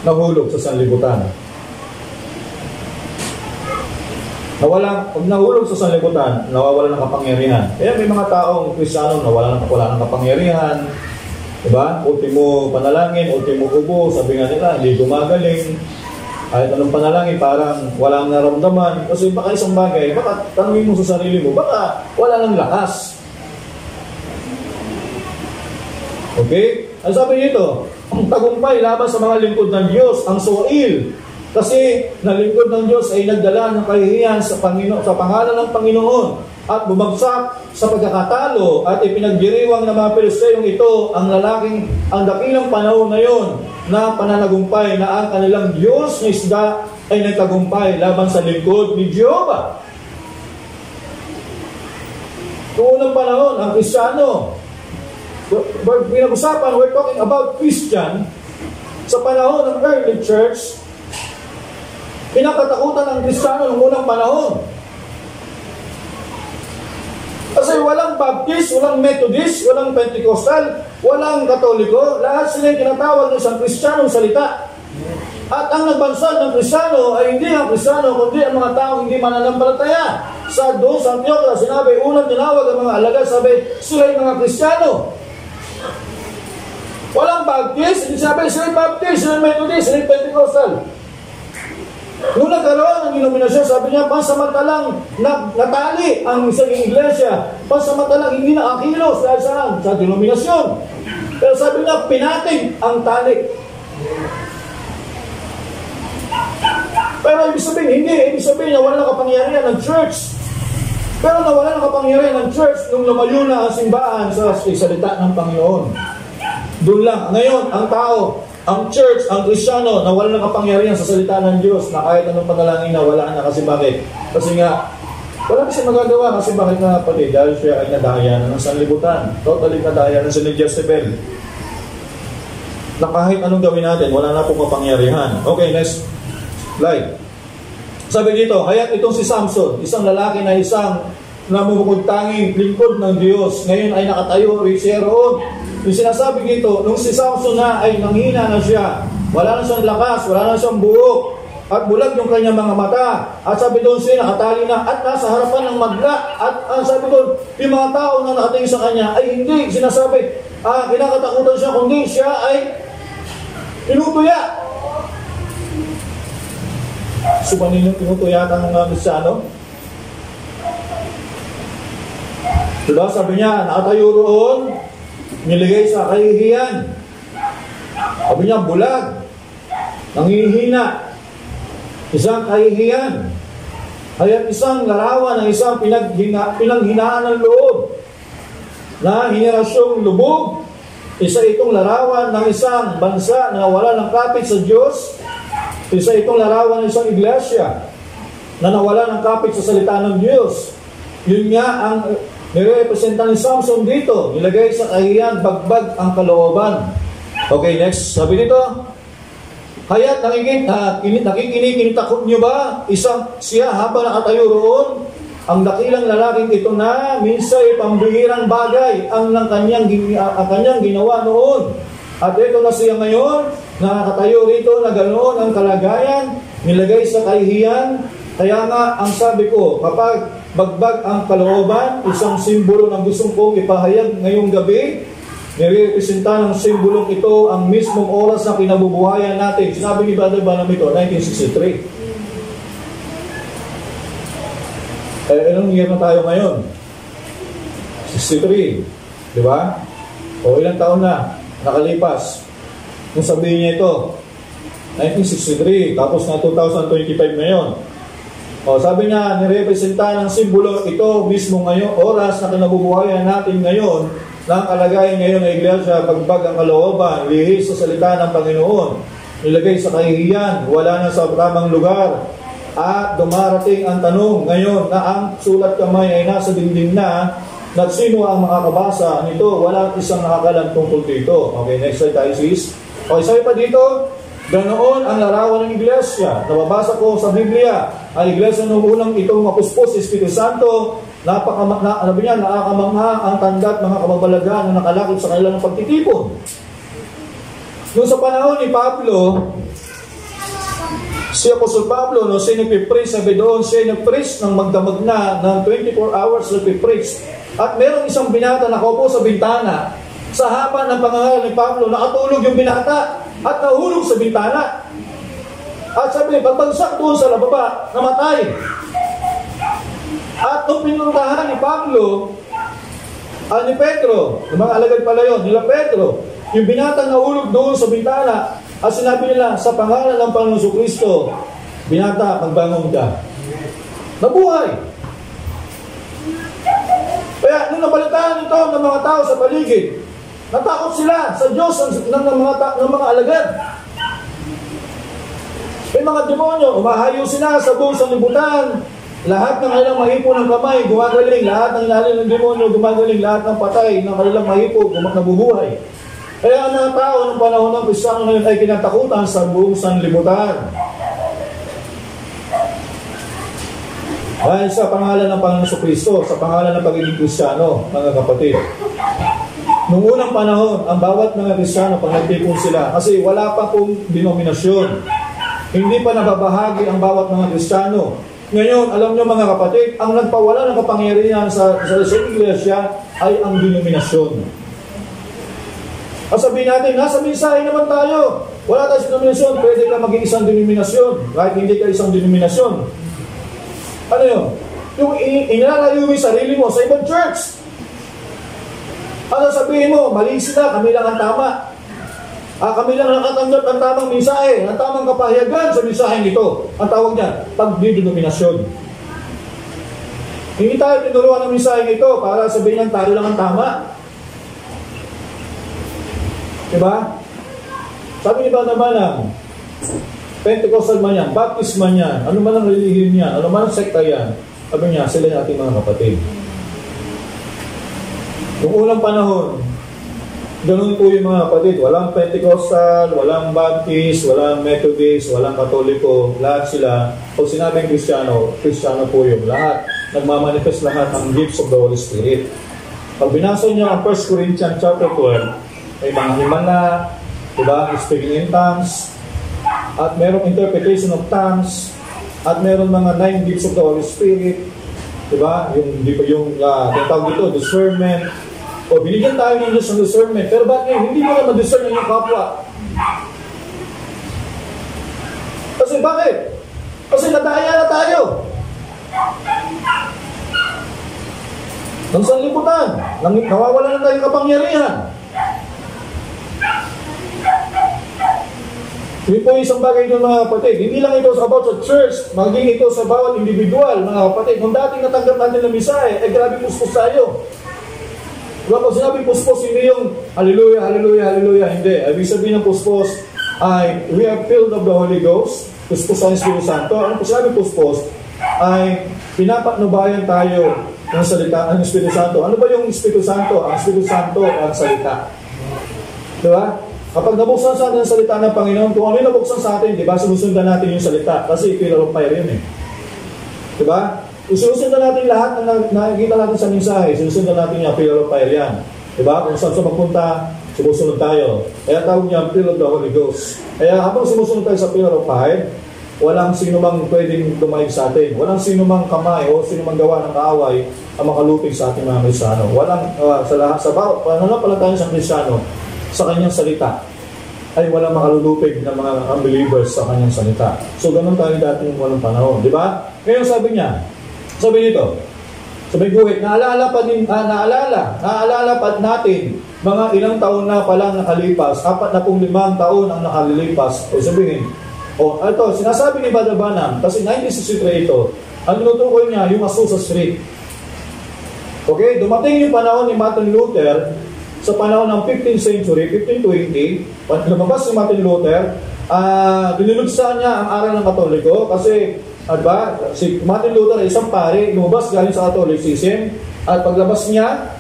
nahulog sa sanlibutan. Pag nahulog sa sanlibutan, nawawala ng kapangyarihan. Kaya may mga taong Kristiyanong wala ng kapangyarihan, diba? Ultimo panalangin, ultimo ubo, sabi nga nila, hindi gumagaling. Kahit anong panalangin, parang walang naramdaman. Kasi baka isang bagay, baka tanungin mo sa sarili mo, baka wala ng lakas. Okay? Ang sabi nito, ang tagumpay laban sa mga lingkod ng Diyos, ang suwail. Kasi nalingkod ng Diyos ay nagdala ng kahihiyan sa pangalan ng Panginoon at bumagsak sa pagkakatalo at ipinagdiriwang ng mga Pilisteyong ito ang dakilang panahon na yon na pananagumpay na ang kanilang Diyos na isda ay nagtagumpay laban sa lingkod ni Jehovah. Noong unang panahon, ang Kristiyano, pinag-usapan, we're talking about Christian, sa panahon ng early church, pinakatakutan ng Kristiyano noong unang panahon. Kasi walang Baptist, walang Methodist, walang Pentecostal, walang Katoliko. Lahat sila yung tinatawag ng isang Kristiyanong salita. At ang nagbansag ng Kristiyano ay hindi ang Kristiyano, kundi ang mga taong hindi mananampalataya. Sa doon sa Antioquia, sinabi, unang tinawag ang mga alagad, sabi, sila yung mga Kristiyano. Walang Baptist, hindi sabi, sila yung Baptist, sila yung Methodist, sila yung Pentecostal. Nung nagkaroon ng denominasyon, sabi niya, pansamantalang natali ang isang iglesia, pansamantalang hindi na akilos dahil saan? Sa denominasyon. Pero sabi niya, pinatig ang tali. Pero ibig sabihin, hindi. Ibig sabihin, nawala ng kapangyarihan ng church. Pero nawala ng kapangyarihan ng church nung lumayo na ang simbahan sa salita ng Panginoon. Doon lang. Ngayon, ang tao, ang church, ang Kristiyano, nawala ng kapangyarihan sa salita ng Diyos na kahit anong panalangin na wala na. Kasi bakit? Kasi nga, wala kasi magagawa. Kasi bakit nga pati? Dahil siya ay nadayanan ng sanlibutan. Totally nadayanan sa ni Jezebel. Na kahit anong gawin natin, wala na pong kapangyarihan. Okay, next slide. Sabi dito, hayat itong si Samson, isang lalaki na isang namumukod-tanging lingkod ng Diyos. Ngayon ay nakatayo siya roon. Yung sinasabi dito, nung si Samson na ay nanghina na siya, wala na siyang lakas, wala na siyang buhok, at bulag yung kanyang mga mata. At sabi doon siya, nakatali na, at nasa harapan ng magla. At sabi doon, yung mga tao na nakatingin sa kanya, ay hindi sinasabi, kinakatakutan siya, kundi siya ay tinutuya. So, panin yung tinutuyatan ng mga Kristyano? Diba, sabi niya, nakatayo roon, niligay sa kahihiyan. Sabi niya, bulag, nangihina, isang kahihiyan, ay isang larawan ng isang pinanghinaan ng loob, na henerasyong lubog. Isa itong larawan ng isang bansa na wala ng kapit sa Diyos. Isa itong larawan ng isang iglesia na nawala ng kapit sa salita ng Diyos. Yun nga ang nirepresenta ni Samson dito. Nilagay sa kahiyan, bagbag ang kalooban. Okay, next. Sabi dito, kaya't nakikinitakot nyo ba? Siya habang nakatayo roon, ang dakilang lalaking ito na minsay pambihirang bagay ang kanyang ginawa noon. At ito na siya ngayon, nakatayo rito na ganoon ang kalagayan, nilagay sa kahihiyan. Kaya nga, ang sabi ko, kapag bagbag ang kalooban, isang simbolo ng gustong kong ipahayag ngayong gabi, nirepresenta ng simbolong ito ang mismong oras na kinabubuhayan natin. Sinabi ni Brother Branham ito, 1963. Ilang year na tayo ngayon? 63. Di ba? O ilang taon na nakalipas? Kung sabihin niya ito, 1963, tapos na 2025 ngayon. O, sabi niya, nirepresenta ng simbolo ito mismo ngayon, oras na kinabubuhayan natin ngayon, na ang kalagayan ngayon ng iglesia, pagbag ang kalooban, lihis sa salita ng Panginoon, nilagay sa kahihiyan, wala na sa tamang lugar, at dumarating ang tanong ngayon na ang sulat kamay ay nasa dingding na, at sino ang makakabasa nito? Walang isang nakakalam tungkol dito. Okay, next slide tayo, sis. Okay, sabi pa dito, ganoon ang larawan ng iglesia. Nababasa ko sa Biblia, ang iglesia noong unang itong mapuspos, Espiritu Santo, nakakamangha ang tanda at mga kababalagan na nakalakip sa kanilang pagtitipon. Noong sa panahon ni Pablo, si Apostol Pablo, no, siya nagpipreach, sabi doon, siya nagpreach ng magdamag na ng 24 hours nagpipreach. At meron isang binata na nakaupo sa bintana. Sa haba ng pangangaral ni Pablo, nakatulog yung binata at nahulog sa bintana. At sabi, pagbagsak doon sa lababa, namatay. At nung pinuntahan ni Pablo, ni Pedro, yung mga alagad pala yun, nila Pedro, yung binata nahulog doon sa bintana, at sinabi nila, sa pangalan ng Panginoon Jesucristo, binata, magbangon ka. Nabuhay. Kaya nung nabalitaan ito ng mga tao sa paligid, natakot sila sa Diyos ng mga alagad. May mga demonyo, umahayo sila sa buong sanlibutan. Lahat ng kanilang mahipo ng kamay, gumagaling. Lahat ng ilalim ng demonyo, gumagaling. Lahat ng patay ng kanilang mahipo, nabubuhay. Kaya ang mga tao ng panahon ng Kristiyano ngayon ay kinatakutan sa buong sanlibutan. Dahil sa pangalan ng Panginoon Jesucristo, sa pangalan ng pagiging Kristiyano, mga kapatid. Noong unang panahon, ang bawat mga Kristiyano, pag nagtipon sila, kasi wala pa pong denominasyon. Hindi pa nababahagi ang bawat mga Kristiyano. Ngayon, alam nyo mga kapatid, ang nagpawala ng kapangyarihan sa iglesia ay ang denominasyon. At sabihin natin, nasa mensahe naman tayo. Wala tayo sa denominasyon, pwede ka maging isang denominasyon, kahit hindi ka isang denominasyon. Ano yun? Yung inilalayo mo yung sarili mo sa ibang church. Ano sabihin mo? Mali sila, kami lang ang tama. Kami lang nakatanggap ng tamang mensahe, ng tamang kapahayagan sa mensaheng ito. Ang tawag niya, pagdidenominasyon. Hindi tayo tinuruan ng mensaheng ito para sabihin ng tayo lang ang tama. Diba? Sabi ni Brother Branham, Pentecostal man yan, Baptist man yan, ano man ang relihiyon yan, ano man ang sekta yan, sabi niya, sila yung ating mga kapatid. Noong unang panahon, ganun po yung mga kapatid, walang Pentecostal, walang Baptist, walang Methodist, walang Katoliko, lahat sila, pag sinabing Kristiyano, Kristiyano po yung lahat, nagmamanifest lahat ang gifts of the Holy Spirit. Pag binasa niyo ang 1 Corinthians chapter 12, may mga himala, diba, speaking in tongues, at merong interpretation of tongues, at meron mga 9 gifts of the Holy Spirit, diba? Yung tawag dito, discernment. O binigyan tayo ng Diyos ng discernment, pero bakit hindi mo na ma-discern yung kapwa? Kasi bakit? Kasi nadaya na tayo. Nang sanlibutan, nawawala na tayong kapangyarihan. Hindi po isang bagay doon mga kapatid. Hindi lang ito about sa church, maging ito sa bawat individual mga kapatid. Kung dating natanggap natin ng misahe, grabe puspos tayo. Diba pag sinabi puspos, hindi yung hallelujah, hallelujah, hallelujah. Hindi. Ibig sabihin ng puspos ay we are filled of the Holy Ghost. Puspos ang Espiritu Santo. Ano po sinabi puspos ay pinapatnubayan tayo ng salita ng Espiritu Santo. Ano ba yung Espiritu Santo? Ang Espiritu Santo ang salita. Diba? Kapag nabuksan sa atin ang salita ng Panginoon, kung ano yung nabuksan sa atin, di ba, sinusundan natin yung salita. Kasi pillar of fire yun eh. Di ba? Sinusundan natin lahat na nakikita natin sa mensahe, sinusundan natin yung pillar of fire yan. Di ba? Kung saan sa magpunta, sumusunod tayo. Kaya tawag niya pillar of the Holy Ghost. Kaya habang sumusunod tayo sa pillar of fire, walang sino mang pwedeng dumaig sa atin. Walang sino mang kamay o sino mang gawa ng kaaway ang makalupig sa ating mga Kristiyano. Walang, sa bawat pananampalataya sa Kristiyano, sa kanyang salita ay walang makalulupig ng mga unbelievers sa kanyang salita. So ganun tayo dati ng walang panahon, di ba? Ngayon sabi niya, sabi nito, sabi guhit, naalala pa natin mga ilang taon na palang nakalipas, 45 taon ang nakalilipas. O sabihin, ito, sinasabi ni Brother Branham, kasi 1963 ito, ang tinutukoy niya yung Azusa Street. Okay, dumating yung panahon ni Martin Luther. Sa panahon ng 15th century, 1520, lumabas si Martin Luther, dinulugsan niya ang aral ng Katoliko kasi, diba, si Martin Luther ay isang pare, lumabas galing sa Catholicism, at paglabas niya,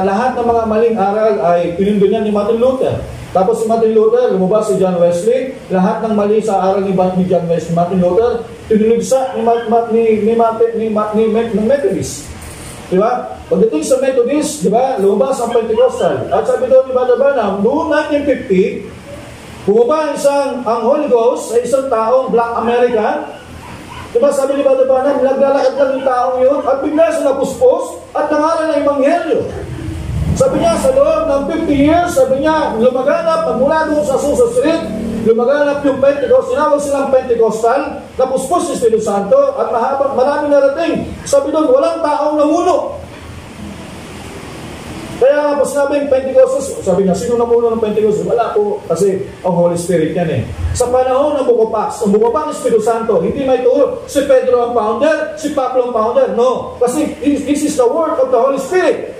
lahat ng mga maling aral ay pinundo niya ni Martin Luther. Tapos si Martin Luther, lumabas si John Wesley, lahat ng mali sa aral ni John Wesley, Martin Luther, tinulugsa ni Methodist. Diba? Pagdating sa Methodist, diba, lumabas ang Pentecostal. At sabi doon ni Brother Branham, noong 1950, bumaba ang Holy Ghost sa isang taong Black American. Diba, sabi ni Brother Branham, naglalakad lang yung taong yun at bigla siya napuspos at nangaral ng Ebanghelyo. Sabi niya, sa loob ng 50 years, sabi niya, lumaganap, magmula doon sa Azusa Street, lumaganap yung Pentecost, sinawag silang Pentecostal, napuspos si Espiritu Santo, at maraming narating. Sabi doon, walang taong namuno. Kaya po sinabing Pentecostal, sabi niya, sino namuno ng Pentecostal? Wala po, kasi ang Holy Spirit yan eh. Sa panahon ng Bukopax, ang Bukopax Espiritu Santo, hindi may turo, si Pedro ang founder, si Pablo ang founder. No, kasi this is the work of the Holy Spirit.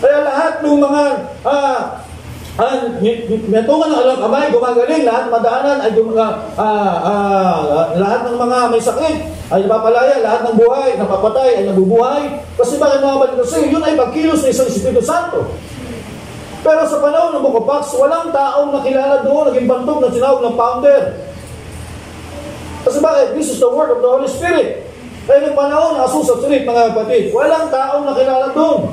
Kaya lahat ng mga metungan ng alam kamay, gumagaling, lahat madaanan ay lahat ng mga may sakit ay napapalaya, lahat ng buhay, napapatay ay nabubuhay. Kasi bakit mga kapatid? Kasi yun ay pagkilos ng isang Espiritu Santo. Pero sa panahon ng Bukopax, walang taong nakilala doon, naging bantog na tinawag ng founder. Kasi bakit? This is the word of the Holy Spirit. Kaya nung panahon ng Azusa Street, mga kapatid, walang taong nakilala doon.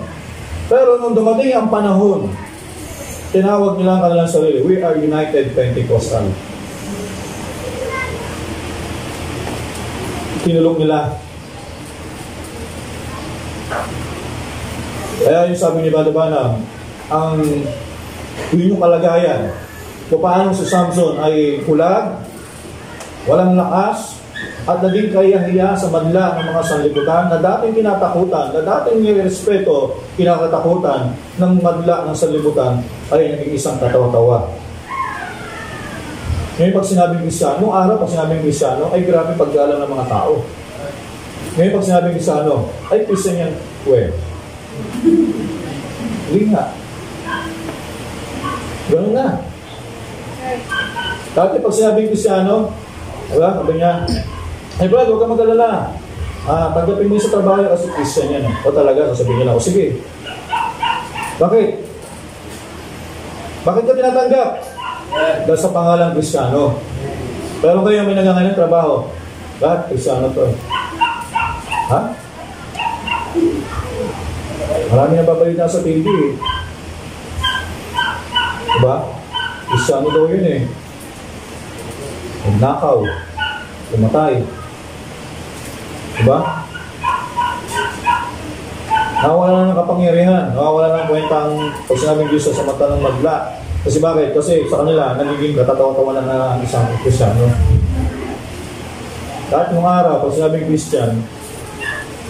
Pero nung dumating ang panahon, tinawag nila ang kanilang sarili, we are United Pentecostal. Tinulog nila. Kaya yung sabi ni Brother Branham, yun yung kalagayan. Kung paano si Samson ay pulag, walang lakas, at naging kahiya-hiya sa madla ng mga sanlibutan na dating kinatakutan, na dating nirespeto, kinakatakutan ng madla ng sanlibutan, ay naging isang katawa-tawa. Ngayon pag sinabing Kristyano, nung araw pag sinabing Kristyano, ay grabe paggalang ng mga tao. Ngayon pag sinabing Kristyano, ay Christian yan. Well, hindi nga. Ganun na. Dati pag sinabing Kristyano, diba? Sabi niya, ay brad, huwag ka mag-alala. Tanggapin mo sa trabaho kasi Christian yan. O talaga, sasabihin nila, o sige. Bakit? Bakit ka tinatanggap? Dahil sa pangalan Kristyano. Pero kayo may nagangay ng trabaho. Bakit? Kristyano to. Ha? Marami na babalita sa TV eh. Diba? Kristyano daw yun eh. Nakaw. Tumatay. Diba? Nawawala na ng kapangyarihan. Nawawala na ng kwentang pag sinabing Diyos sa mata ng magla. Kasi bakit? Kasi sa kanila, nagiging katatawa-tawa na isang Kristyano. Kahit nung araw, pag sinabing Christian,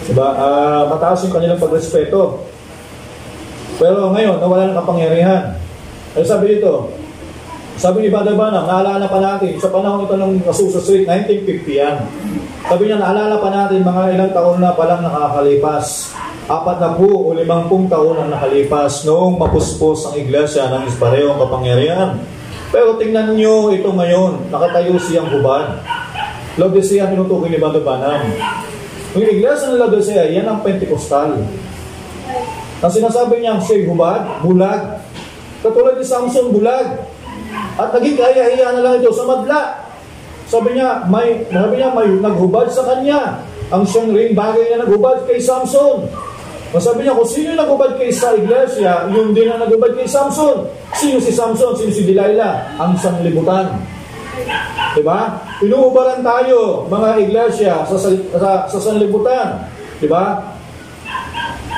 diba, mataas yung kanilang pagrespeto. Pero ngayon, nawala ng kapangyarihan. Ay sabi dito, sabi ni Brother Branham, naalala pa natin, sa panahon ito ng Azusa Street, 1950 yan. Sabi niya, naalala pa natin, mga ilang taon na palang nakakalipas. 40 o 50 taon ang nakalipas noong mapuspos ang iglesia ng parehong kapangyarihan. Pero tingnan niyo ito ngayon, nakatayo siyang hubad. Laodicea, tinutukoy ni Brother Branham. Yung iglesia ng Laodicea, yan ang Pentecostal. Ang sinasabi niya, siya'y hubad, bulag. Katulad ni Samson, bulag. At naging kaya-hiya na lang ito sa madla. Sabi niya, may naghubad sa kanya. Ang siyang ring bagay na naghubad kay Samson. Sabi niya, kung sino yung naghubad kay sa iglesia, yun din ang naghubad kay Samson. Sino si Samson? Sino si Delilah? Ang sanlibutan. Diba? Inuubaran tayo, mga iglesia, sa sanlibutan. Diba?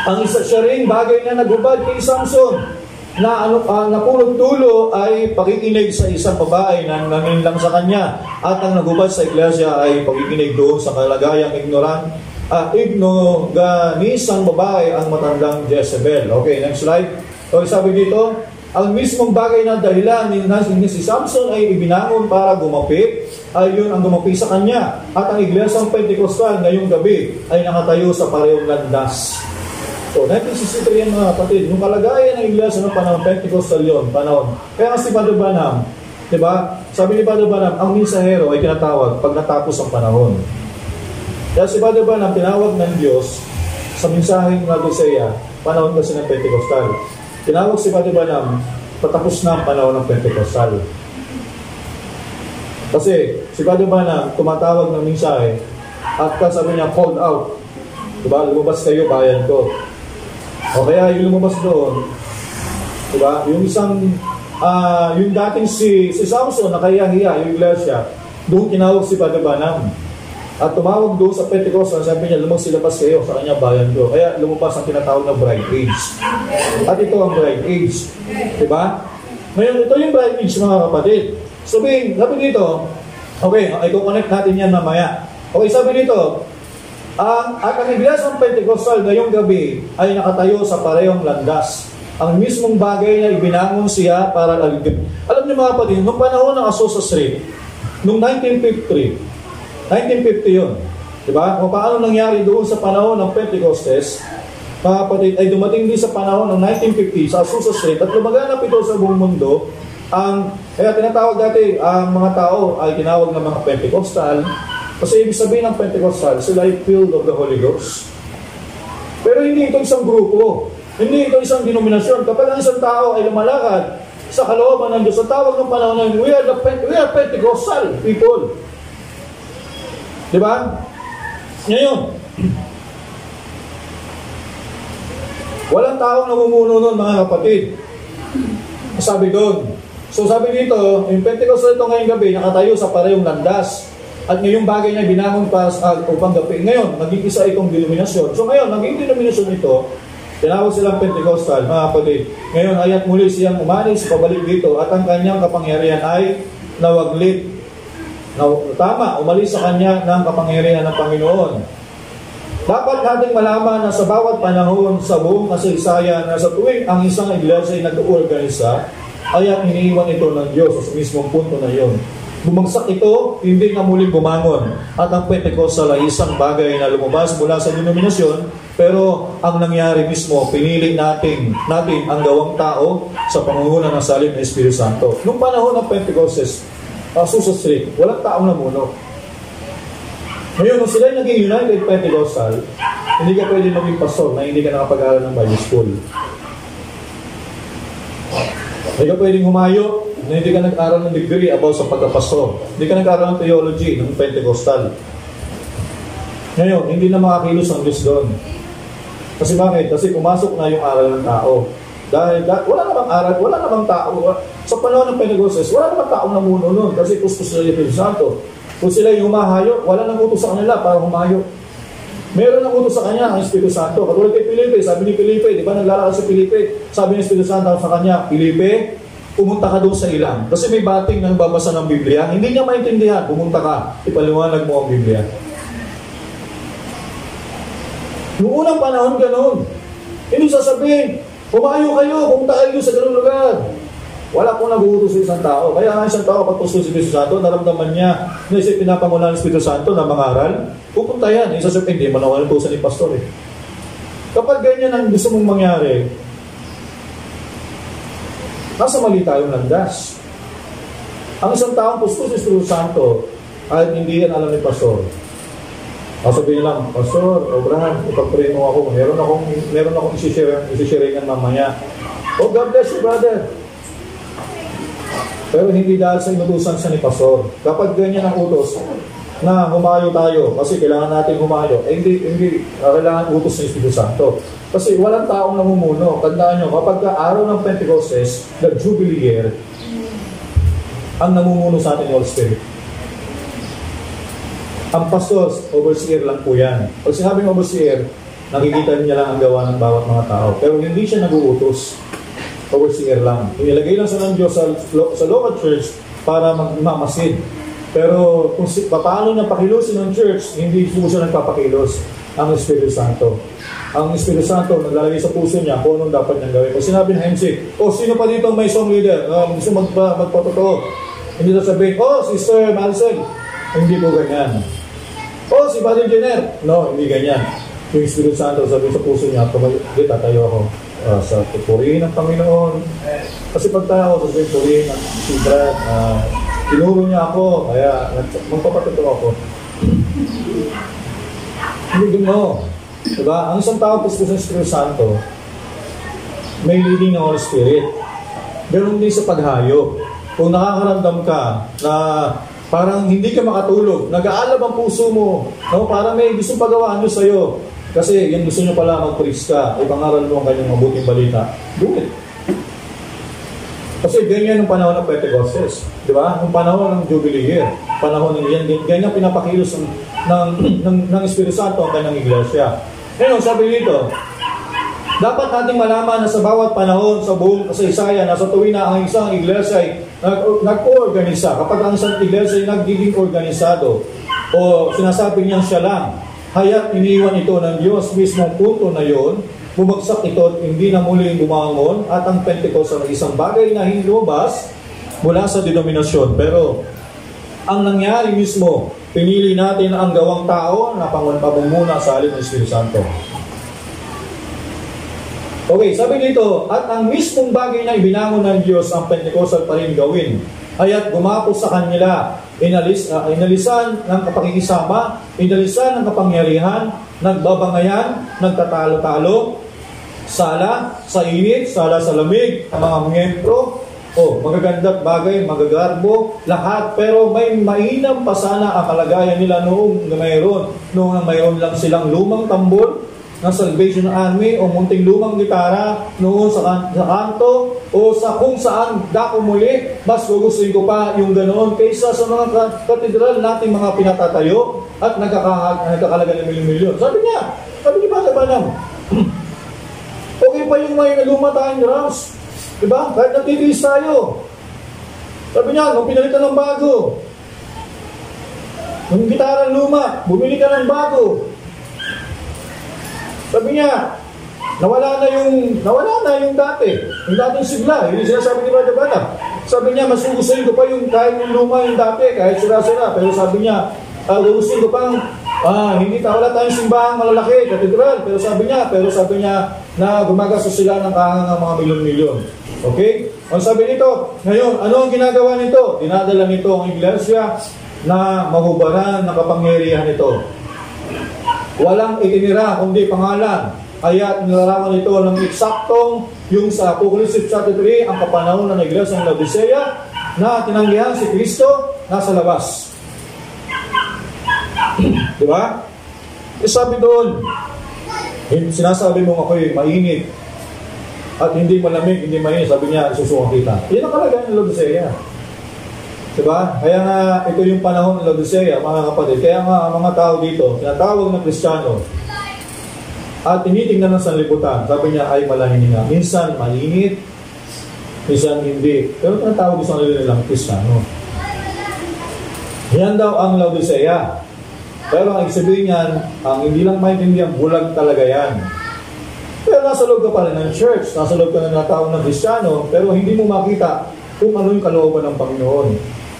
Ang isa siya ring bagay na naghubad kay Samson na napulot dulo ay pakikinig sa isang babae na nanginlang sa kanya, at ang naghubad sa iglesia ay pakikinig doon sa kalagayang ignoganisang babae ang matandang Jezebel. Okay, next slide. So, sabi dito, ang mismong bagay na dahilan ni si Samson ay ibinangon para gumapi, ay yun ang gumapi sa kanya. At ang iglesyang Pentecostal ngayong gabi ay nakatayo sa parehong landas. So, 1963 yan mga kapatid. Yung kalagayan ng iglesia ng panahon, Pentecostal yun, panahon. Kaya nga si Brother Branham, diba? Sabi ni Brother Branham, ang mensahero ay tinatawag pag natapos ang panahon. Kaya si Brother Branham, tinawag ng Diyos sa mensaheng Laodicea, panahon kasi ng Pentecostal. Tinawag si Brother Branham, patapos na ang panahon ng Pentecostal. Kasi si Brother Branham, tumatawag ng mensahe, at sabi niya, called out. Diba? Lumabas kayo, bayan ko. O kaya yung lumabas doon, diba? Yung isang, yung dating si Samson, nakahiya-hiya, yung iglesia, doon tinawag si Brother Branham. At tumawag doon sa Pentecostal, sabi niya, lumagsilabas kayo sa kanya, bayan ko. Kaya lumabas ang tinatawag na bride age. At ito ang bride age. Diba? Ngayon, ito yung bride age, mga kapatid. Sabi dito, okay, i-connect natin yan mamaya. Okay, sabi dito, at ang iglesia ng Pentecostal ngayong gabi ay nakatayo sa parehong landas. Ang mismong bagay na ibinangon siya para aligid. Alam niyo mga kapatid, noong panahon ng Azusa Street, noong 1950 yun. Diba? Kung paano nangyari doon sa panahon ng Pentecostes, mga kapatid, ay dumating din sa panahon ng 1950 sa Azusa Street at lumaganap ito sa buong mundo. Kaya tinatawag dati, ang mga tao ay tinawag ng mga Pentecostal. Kasi ibig sabihin ng Pentecostal, sila ay filled of the Holy Ghost. Pero hindi ito isang grupo. Hindi ito isang denominasyon. Kapag ang isang tao ay lumalakad sa kalooban ng Diyos, ang tawag ng panahon na we are Pentecostal people. Diba? Ngayon, walang taong namumuno nun, mga kapatid. Sabi doon. So sabi dito, yung Pentecostal ito ngayong gabi, nakatayo sa parehong landas. At ngayong bagay na binangon pa upang gabi. Ngayon, naging isa itong denominasyon. So ngayon, naging denominasyon ito, tinawag silang Pentecostal, mga kapatid. Ngayon, ayat muli siyang umalis, pabalik dito, at ang kanyang kapangyarihan ay nawaglit. Tama, umalis sa kanya ng kapangyarihan ng Panginoon. Dapat nating malaman na sa bawat panahon sa buong kasaysayan na sa tuwing ang isang iglesia ay nag-organisa, ay ang iniiwan ito ng Diyos sa mismong punto na iyon. Bumagsak ito, hindi na muling bumangon. At ang Pentecostal ay isang bagay na lumabas mula sa denominasyon, pero ang nangyari mismo, pinili natin ang gawang tao sa pangunguna ng salib ng Espiritu Santo. Noong panahon ng Pentecostes, Azusa Street, walang taong namuno. Ngayon, nung sila naging United Pentecostal, hindi ka pwede maging pastor na hindi ka nakapag-aaral ng Bible School. Hindi ka pwedeng humayo na hindi ka nag-aral ng degree about sa pagkapastor. Hindi ka nag-aral ng theology ng Pentecostal. Ngayon, hindi na makakilos ang Diyos doon. Kasi bakit? Kasi pumasok na yung aral ng tao. Dahil wala namang aral, wala namang tao. Sa panahon ng Pentecostes, wala namang taong namuno noon kasi kuskus na yung Espiritu Santo. Kung sila yung humahayo, wala nang utos sa kanila para humayo. Meron nang utos sa kanya ang Espiritu Santo. Katulad kay Felipe, sabi ni Felipe, di ba naglalakad si Felipe? Sabi ni Espiritu Santo sa kanya, Felipe, pumunta ka doon sa ilang. Kasi may bating nang babasa ng Biblia, hindi niya maintindihan, pumunta ka, ipaliwanag mo ang Biblia. Noong unang panahon ganoon, hindi sasabihin, humayo kayo, pumunta kayo sa ganung lugar. Wala pong nag-uutos sa isang tao. Kaya ang isang tao, kapag puso si Espiritu Santo, naramdaman niya na isip pinapangunahan ng Espiritu Santo na mangaral, pupunta yan. Isa sa hindi, manawalan po sa ni pastor eh. Kapag ganyan ang gusto mong mangyari, nasa mali tayong landas. Ang isang taong puso si Espiritu Santo, ay hindi yan alam ni pastor. Sabihin lang, Pastor, Abraham, ipag-pray mo ako. Meron akong isisharingan mamaya. Oh, God bless you, brother. Pero hindi dahil sa inutusan siya ni Pastor. Kapag ganyan ang utos, na humayo tayo, kasi kailangan natin humayo, hindi kailangan utos ng Espiritu Santo. Kasi walang taong namumuno. Tandaan nyo, kapag araw ng Pentecostes, the Jubilee year, ang namumuno sa atin yung Holy Spirit. Ang pastor, overseer lang po yan. Pag sinabing overseer, nakikita niya lang ang gawa ng bawat mga tao. Pero hindi siya nag-uutos. Overseer lang. Inilagay lang sa ng Diyos sa local church para magmamasid. Pero kung paano niya pakilusin ng church, hindi po siya nagpapakilos ang Espiritu Santo. Ang Espiritu Santo naglalagay sa puso niya kung anong dapat niyang gawin. Pag sinabi ng MC, sino pa dito may song leader? Gusto magpatotoo. Hindi na sabihin, Sister Maricel. Hindi po ganyan. Si Father Jenner. No, hindi ganyan. Yung Espiritu Santo sabi sa puso niya, tatayo ako sa purihin ng Panginoon. Kasi pag tayo ako sa purihin ng si Brad, tinuro niya ako, kaya magpapatotoo ako. Hindi gano'n. Diba? Ang isang tao puso sa Espiritu Santo, may leading ng Holy Spirit. Ganun din sa paghayo. Kung nakakaramdam ka na parang hindi ka makatulog, nag-aalab ang puso mo, no? Parang may gustong pagawaan nyo sa'yo. Kasi yung gusto nyo pala mag-preach ka, o pangaral mo ang kanyang mabuting balita, do it. Kasi ganyan yung panahon ng Pentecostes. Di ba? Yung panahon ng Jubilee year. Panahon ng yan, ganyan pinapakilos ng Espiritu Santo ang kanyang iglesia. Ngayon, sabi dito, dapat nating malaman na sa bawat panahon, sa buong kasaysayan, na sa tuwing na ang isang iglesia ay nag-organisa. Kapag ang isang iglesia ay nagiging organisado, o sinasabi niyang siya lang, haya't iniwan ito ng Diyos mismong punto na yon, bumagsak ito at hindi na muling bumangon, at ang Pentecost ay isang bagay na hinlubas mula sa denominasyon. Pero ang nangyari mismo, pinili natin ang gawang tao na pamumuna sa halip ng Espiritu Santo. Okay, sabi dito, at ang mismong bagay na ibinangon ng Diyos ang Pentecostal pa rin gawin. Haya't gumapos sa kanila, inalisan ng kapakikisama, inalisan ng kapangyarihan, nagbabangayan, nagtatalo-talo, sala sa init, sala sa lamig, ang mga miyembro, Magaganda't bagay, magagarbo, lahat. Pero may mainam pa sana ang kalagayan nila noong mayroon lang silang lumang tambol ng Salvation Army o munting lumang gitara noon sa kanto o sa kung saan dako muli. Mas gugustuhin ko pa yung ganoon kaysa sa mga katedral nating mga pinatatayo at nagkakalaga ng milyon-milyon. Sabi ni Brother Branham, okay pa yung may luma tayong drums. Diba? Kahit natitiis tayo. Sabi niya, nung pinalitan ng bago, nung gitara luma, bumili ka ng bago. Sabi niya, nawala na yung dati. Yung dating sigla. Hindi sinasabi ni Brother Branham. Sabi niya, mas gugustuhin ko pa yung kahit yung luma yung dati, kahit sira-sira. Pero sabi niya, gugustuhin ko pang hindi wala tayong simbahang malalaki, katedral. Pero sabi niya na gumagastos sila ng kahangang mga milyon-milyon. Okay? Ang sabi nito, ngayon, ano ang ginagawa nito? Dinadala nito ang iglesia na mahubaran ng kapangyarihan nito. Walang itinira, kundi pangalan. Kaya nilarawan nito ng eksaktong yung sa Apocalypse chapter 3, ang kapanahon ng iglesia ng Laodicea na tinanggihan si Kristo nasa labas. Diba? Sabi doon, sinasabi mong ako'y mainit at hindi malamig, hindi mainit. Sabi niya, isusuwang kita. Yan ang kalagayan ng Laodicea. Diba? Kaya nga, ito yung panahon ng Laodicea, mga kapatid. Kaya nga, mga tao dito, tinatawag ng Kristiyano at tinitingnan ng sanlibutan. Sabi niya, ay malahininga. Minsan mainit, minsan hindi. Pero tinatawag sa nilang Kristiyano. Yan daw ang Laodicea. Pero ang sabihin niyan, ang hindi lang maintindihan, bulag talaga yan. Pero nasa loob ka pa rin ng church, nasa loob ka ng tao ng Kristiyano, pero hindi mo makita kung ano yung kalooban ng Panginoon.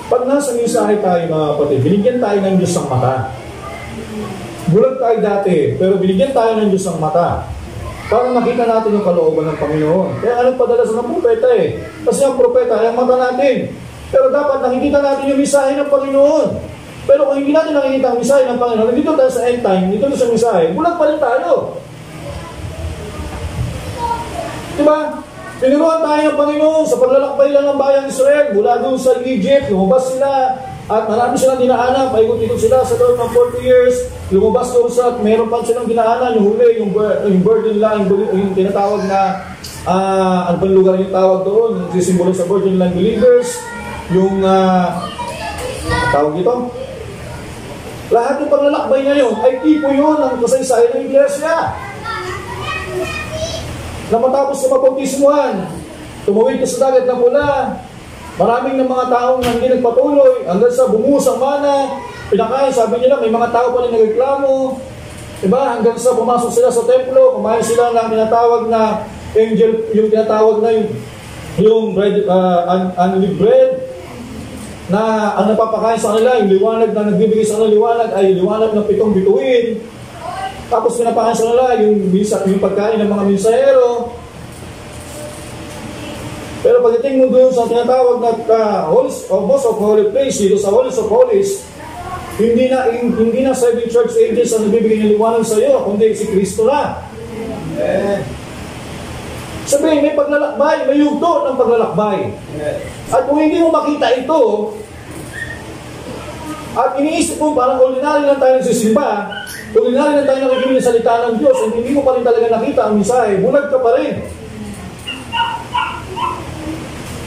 Pag nasa mensahe tayo, mga kapatid, binigyan tayo ng Diyos ng mata. Bulag tayo dati, pero binigyan tayo ng Diyos ng mata para makita natin yung kalooban ng Panginoon. Kaya anong padala sa mga propeta Kasi ang propeta ay ang mata natin. Pero dapat nakikita natin yung mensahe ng Panginoon. Pero kung hindi natin nakikita ang mensahe ng Panginoon, dito tayo sa end time, dito sa mensahe, bulag pa rin tayo. Diba? Pinuruan tayo ng Panginoon sa paglalakbay lang ng bayang Israel mula doon sa Egypt, lumabas sila at marami silang dinaanan, paikot-ikot sila sa loob ng 40 years, lumabas doon sa at mayroon pa silang dinaanan, yung huli, yung Virgin Land, yung tinatawag na, ano pa lugar yung tawag doon, yung sisimbolo sa Virgin Land Believers, yung, tawag ito, lahat ng paglalakbay ngayon ay tipo yun ng kasaysayan ng iglesia. Na matapos na mapautismuhan, tumawid ka sa dagat na pula, maraming ng mga taong hindi nagpatuloy, hanggang sa bumuhos ang mana, pinakain, sabi nila, may mga tao pa rin nagreklamo, diba? Hanggang sa pumasok sila sa templo, kumain sila ng tinatawag na angel, yung tinatawag na yung bread, unleavened bread, na ang napapakain sa kanila, yung liwanag na nagbibigay sa kanila liwanag ay liwanag ng 7 bituin. Tapos pinapakain sa kanila yung pagkain ng mga mensahero. Pero pagdating mo doon sa tinatawag na most of holy place, dito sa Holies of Holies, hindi na 7 church angels ang nagbibigay ng liwanag sa iyo, kundi si Kristo na. Sabihin, may paglalakbay, may yugto ng paglalakbay. At kung hindi mo makita ito, at iniisip mo parang ordinary lang tayo nagsisimba, ordinary lang tayo nakikinig ng salita ng Diyos, at hindi mo pa rin talaga nakita ang mensahe, bulag ka pa rin.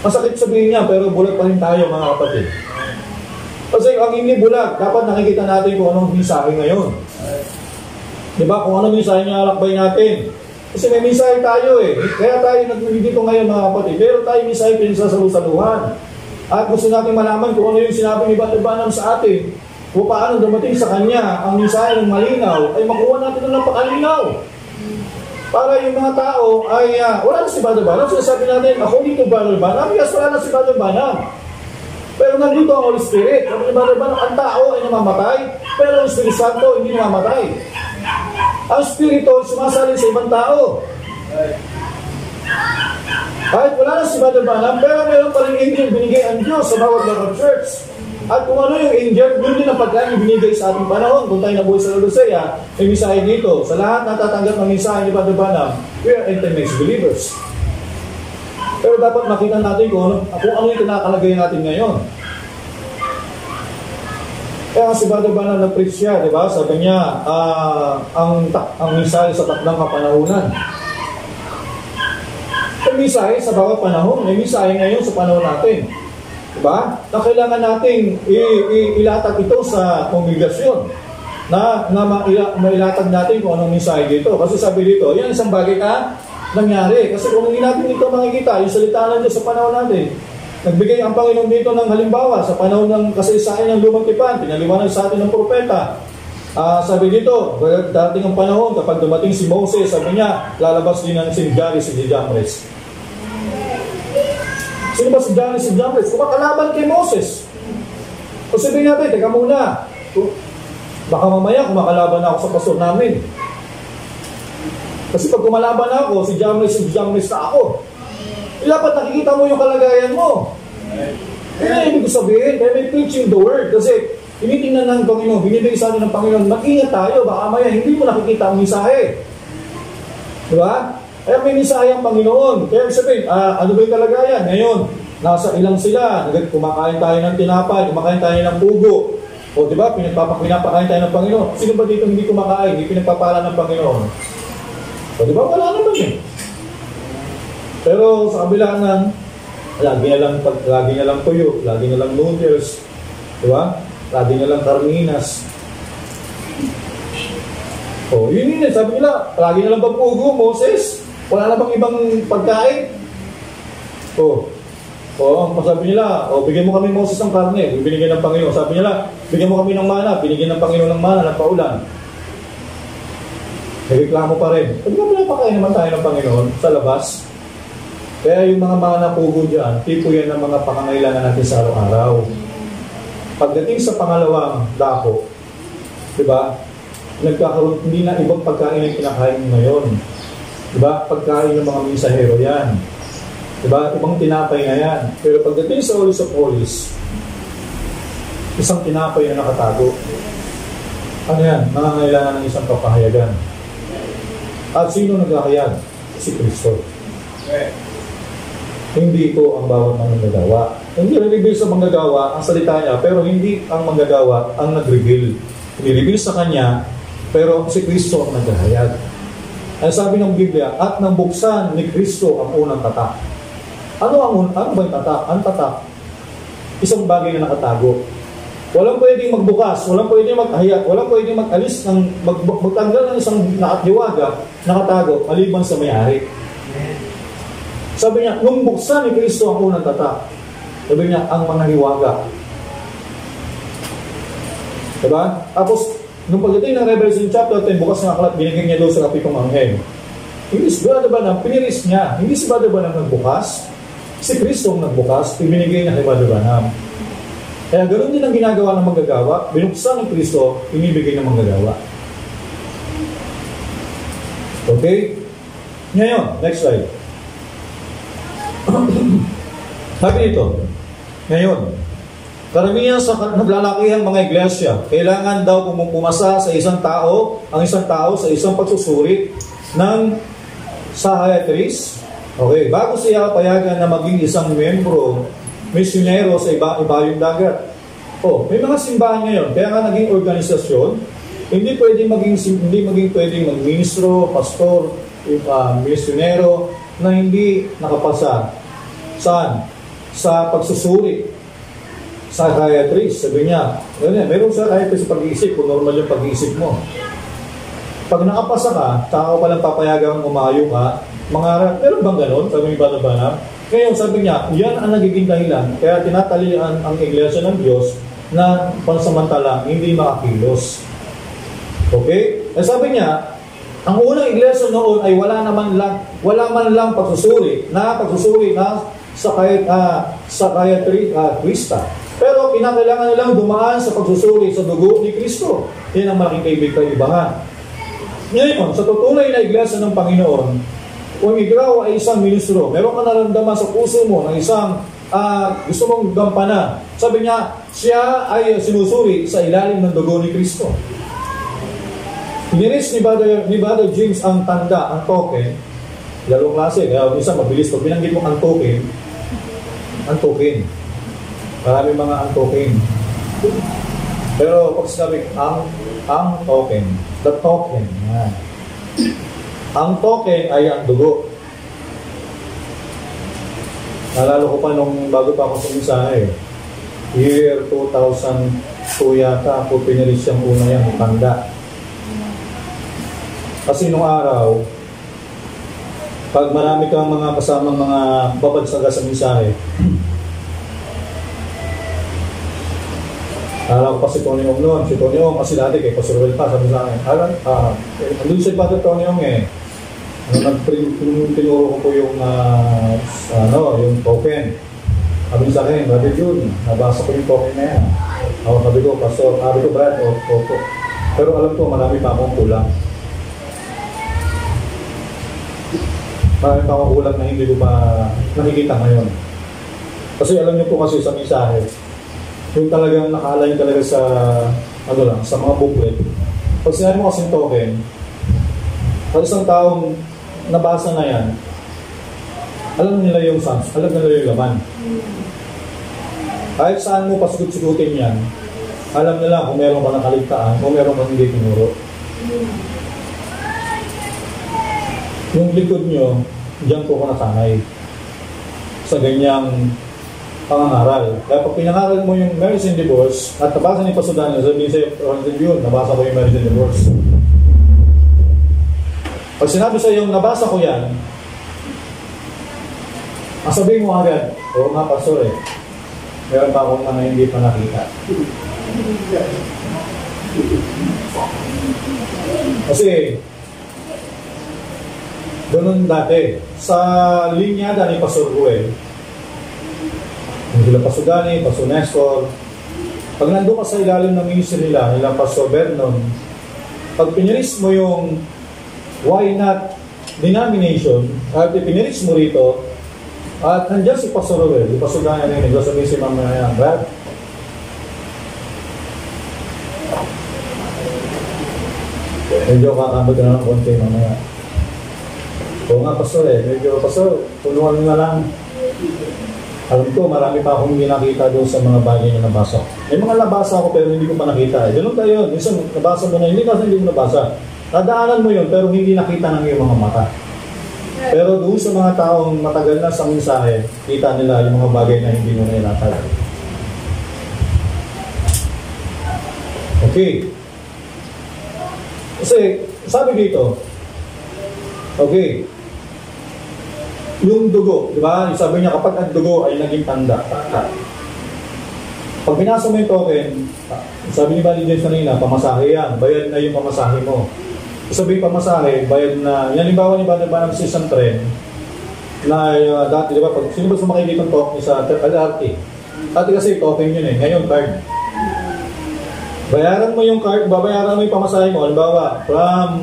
Masakit sabihin niya, pero bulag pa rin tayo, mga kapatid. Kasi ang hindi bulag, dapat nakikita natin kung anong mensahe ngayon. Diba? Kung anong mensahe niya alakbay natin. Kasi may mensahe tayo Kaya tayo nagdito ngayon, mga kapatid. Pero tayo mensahe pinagsasalusaluhan. At gusto natin malaman kung ano yung sinabi ni Brother Branham sa atin. Kung paano dumating sa kanya ang mensahe ng malinaw, ay makuha natin ng napakalinaw. Para yung mga tao ay, wala na si Brother Branham. Sinasabi natin, ako dito Brother Branham. Yes, wala na si Brother Branham. Pero nandito ang Holy Spirit. Sabi ni Brother Branham, ang tao ay namamatay, pero ang Espiritu Santo hindi namamatay. Ang Espiritu ay sumasalin sa ibang tao. Kahit wala na si Brother Branham, pero meron pa rin angel binigay ang Diyos sa bawat local church. At kung ano yung angel, yun din ang pagkain binigay sa ating panahon. Kung tayo nabuhay sa Laodicea, may mensahe dito. Sa lahat natatanggap ng mensahe ni Brother Branham, we are end-time believers. Pero dapat makita natin kung ano yung kinakalagay natin ngayon. Kaya si Brother Banal nag-preach siya, di ba? Sabi niya, ang misahe sa takdang kapanahunan. May misahe sa bawat panahon. May misahe ngayon sa panahon natin. Di ba? Na kailangan nating ilatag ito sa kongregasyon. Na mailatag natin kung anong misahe dito. Kasi sabi dito, yan isang bagay na nangyari. Kasi kung hindi natin ito makikita, yung salita ng Diyos sa panahon natin, nagbigay ang Panginoon dito ng halimbawa sa panahon ng kasaysayan ng lumang tipan, pinaliwanag sa atin ng propeta. Sabi dito, dating ang panahon, kapag dumating si Moses, sabi niya, lalabas din ang si Jari, si Jambres. Sino ba si Jari, si Jambres? Kumakalaban kay Moses. O sabihin natin, teka muna, baka mamaya kumakalaban ako sa pastor namin. Kasi pag kumalaban ako, si Jambres na ako. Dapat nakikita mo yung kalagayan mo. Kaya ibig ko sabihin, kaya may preaching the word. Kasi tinitingnan ng Panginoon, binibigay sa atin ng Panginoon, mag-ingat tayo, baka maya hindi mo nakikita ang misahe. Diba? Kaya may misahe ang Panginoon. Kaya sabihin, ano ba yung kalagayan? Ngayon, nasa ilang sila, kumakain tayo ng tinapay, kumakain tayo ng pugo. O diba, pinapakain tayo ng Panginoon. Sino ba dito hindi kumakain, hindi pinagpapala ng Panginoon? O diba, wala naman yun. Pero sa kabila ng lagi na lang tuyo, lagi na lang noodles, di ba? Lagi na lang karninas. Oh, yun, sabi nila, lagi na lang bang pugo, Moses? Wala na bang ibang pagkain? Ang sabi nila, bigyan mo kami, Moses, ng karne, binigyan ng Panginoon. Sabi nila, bigyan mo kami ng mana, binigyan ng Panginoon ng mana, ng paulan. Nagreklamo pa rin. Pag pinapakain naman tayo ng Panginoon sa labas. Kaya yung mga napugo dyan, tipo yan ng mga pangangailangan natin sa araw-araw. Pagdating sa pangalawang dako, di ba, nagkakaroon, hindi na ibang pagkain ang kinakain ngayon. Di ba, pagkain ng mga minsahero yan. Di ba, ibang tinapay na yan. Pero pagdating sa Holies of Holies, isang tinapay na nakatago. Ano yan? Nangangailangan ng isang papahayagan. At sino naghahayag? Si Kristo. Hindi ko ang bawat manggagawa. Hindi re-reveal sa manggagawa ang salita niya, pero hindi ang manggagawa ang nag-reveal. Ni-reveal sa kanya, pero si Kristo ang naghahayag. Ay sabi ng Biblia, at nang buksan ni Kristo ang unang tatak. Ano ba yung tatak? Ang tatak, isang bagay na nakatago. Walang pwedeng magbukas, walang pwedeng maghayag, walang pwedeng mag-alis ng magtanggal ng isang nakatiwaga, nakatago, maliban sa may-ari. Sabi niya, nung buksan ni Kristo ang unang tatak, sabi niya, ang mga hiwaga. Diba? Tapos, nung pagdating ng Revelation chapter 10, bukas ng aklat, binigyan niya doon sa kapitong anghel. Hindi si Brother Branham, piniris niya. Hindi si Brother Branham nagbukas. Si Kristo ang nagbukas, ibinigay niya kay Brother Branham. Kaya ganoon din ang ginagawa ng manggagawa, binuksan ng Kristo, inibigay ng manggagawa. Okay? Ngayon, next slide. Sabi nito, ngayon, karamihan sa naglalakihang mga iglesia, kailangan daw pumasa sa isang tao, ang isang tao sa isang pagsusuri ng psychiatrist. Okay, bago siya payagan na maging isang membro, misyonero sa ibayong dagat. May mga simbahan ngayon, kaya nga naging organisasyon, hindi maging pwedeng magministro, pastor, misyonero, na hindi nakapasa. Saan? Sa pagsusuri. Psychiatrist, sabi niya, meron psychiatrist sa pag-iisip, kung normal yung pag-iisip mo. Pag nakapasa ka, tsaka palang papayagang umayo ka, meron bang ganon? Sabi ni Brother Branham. Ngayon, sabi niya, yan ang nagiging dahilan, kaya tinatalian ang iglesia ng Diyos na pansamantala hindi makakilos. Okay? Sabi niya, ang unang iglesia noon ay wala man lang pagsusuri na psychiatrista. Pero kinakailangan nilang dumaan sa pagsusuri sa dugo ni Kristo. Yan ang malaking kaibahan. Ngayon, sa tutunay na iglesia ng Panginoon, kung ikaw ay isang ministro, meron ka naramdaman sa puso mo ng isang gusto mong gampanan. Sabi niya, siya ay sinusuri sa ilalim ng dugo ni Kristo. Iniris ni Brother James ang tanda, ang token, Dalawang klase. Kaya isa mabilis. Pag binanggit mo antukin, maraming mga antukin. Pero pag sinabi ang token, the token, yan. Ang token ay ang dugo. Nalala ko pa nung bago pa ako sumisahe, year 2002 yata ako pinilis yung una yung tanda. Kasi nung araw, pag marami kang mga kasamang mga babagsaga sa misahe, alam ko pa si Tony Ong noon. Si Tony Ong kasi dati kay Pastor Will pa sabi sa akin, andun si Pastor Tony Ong eh. Tinuro ko po yung yung token. Sabi sa akin, Brother June, nabasa ko yung token na yan. Sabi ko, Pastor, sabi ko, Brad, opo. Pero alam ko, marami pa akong kulang. Marami pa akong kulang na hindi ko pa nakikita ngayon. Kasi alam niyo po kasi sa mensahe, yung talagang naka-align talaga sa sa mga booklet. Pag sinabi mo kasing token, pag isang taong nabasa na yan, alam nila yung sans, alam nila yung laman. Kahit saan mo pasukot-sukutin yan, alam nila kung meron ka nakaligtaan, kung meron ka hindi tinuro. Yung likod nyo, diyan po ko nasanay sa ganyang pangangaral. Kaya pag pinangaral mo yung Marriage and Divorce at nabasa ni Pastor Daniel, sabihin sa'yo, yun, nabasa ko yung Marriage and Divorce. Pag sinabi sa'yo, nabasa ko yan, sabihin mo agad, oo nga Pastor eh, meron pa akong mga hindi pa nakita. Kasi, ganun dati, sa linyada ni Pastor Ruel, nila Pastor Dani, Pastor Nestor, pag nandun ka sa ilalim ng ministry nila Pastor Vernon, pag pinilis mo yung why not denomination, at pinilis mo rito, at nandiyan si Pastor Ruel, si Pastor Dani rin, nagsasabihin si Mama na yan, Brad, medyo kakambot na ng konti mamaya. Oo nga Pastor medyo Pastor, tulungan mo na lang. Alam ko, marami pa akong hindi nakita doon sa mga bagay na nabasa. May mga nabasa ako pero hindi ko pa nakita. Ganun tayo. Minsan nabasa mo na, hindi kasi hindi mo nabasa. Nadaanan mo yun pero hindi nakita ng iyong mga mata. Pero doon sa mga taong matagal na sa mensahe, kita nila yung mga bagay na hindi mo na inatala. Okay. Kasi, sabi dito, okay, yung dugo, di ba? Sabi niya, kapag ang dugo ay naging tanda. Pag binasa mo yung token, sabi ni Bali James kanina, pamasahe yan. Bayad na yung pamasahe mo. Sabi yung pamasahe, bayad na. Yan, halimbawa ni Bali Banang sa isang tren, na dati, di ba? Pag sino ba sumakikita ng token sa LRT? Dati kasi token yun ngayon card. Bayaran mo yung card, babayaran mo yung pamasahe mo. Halimbawa, from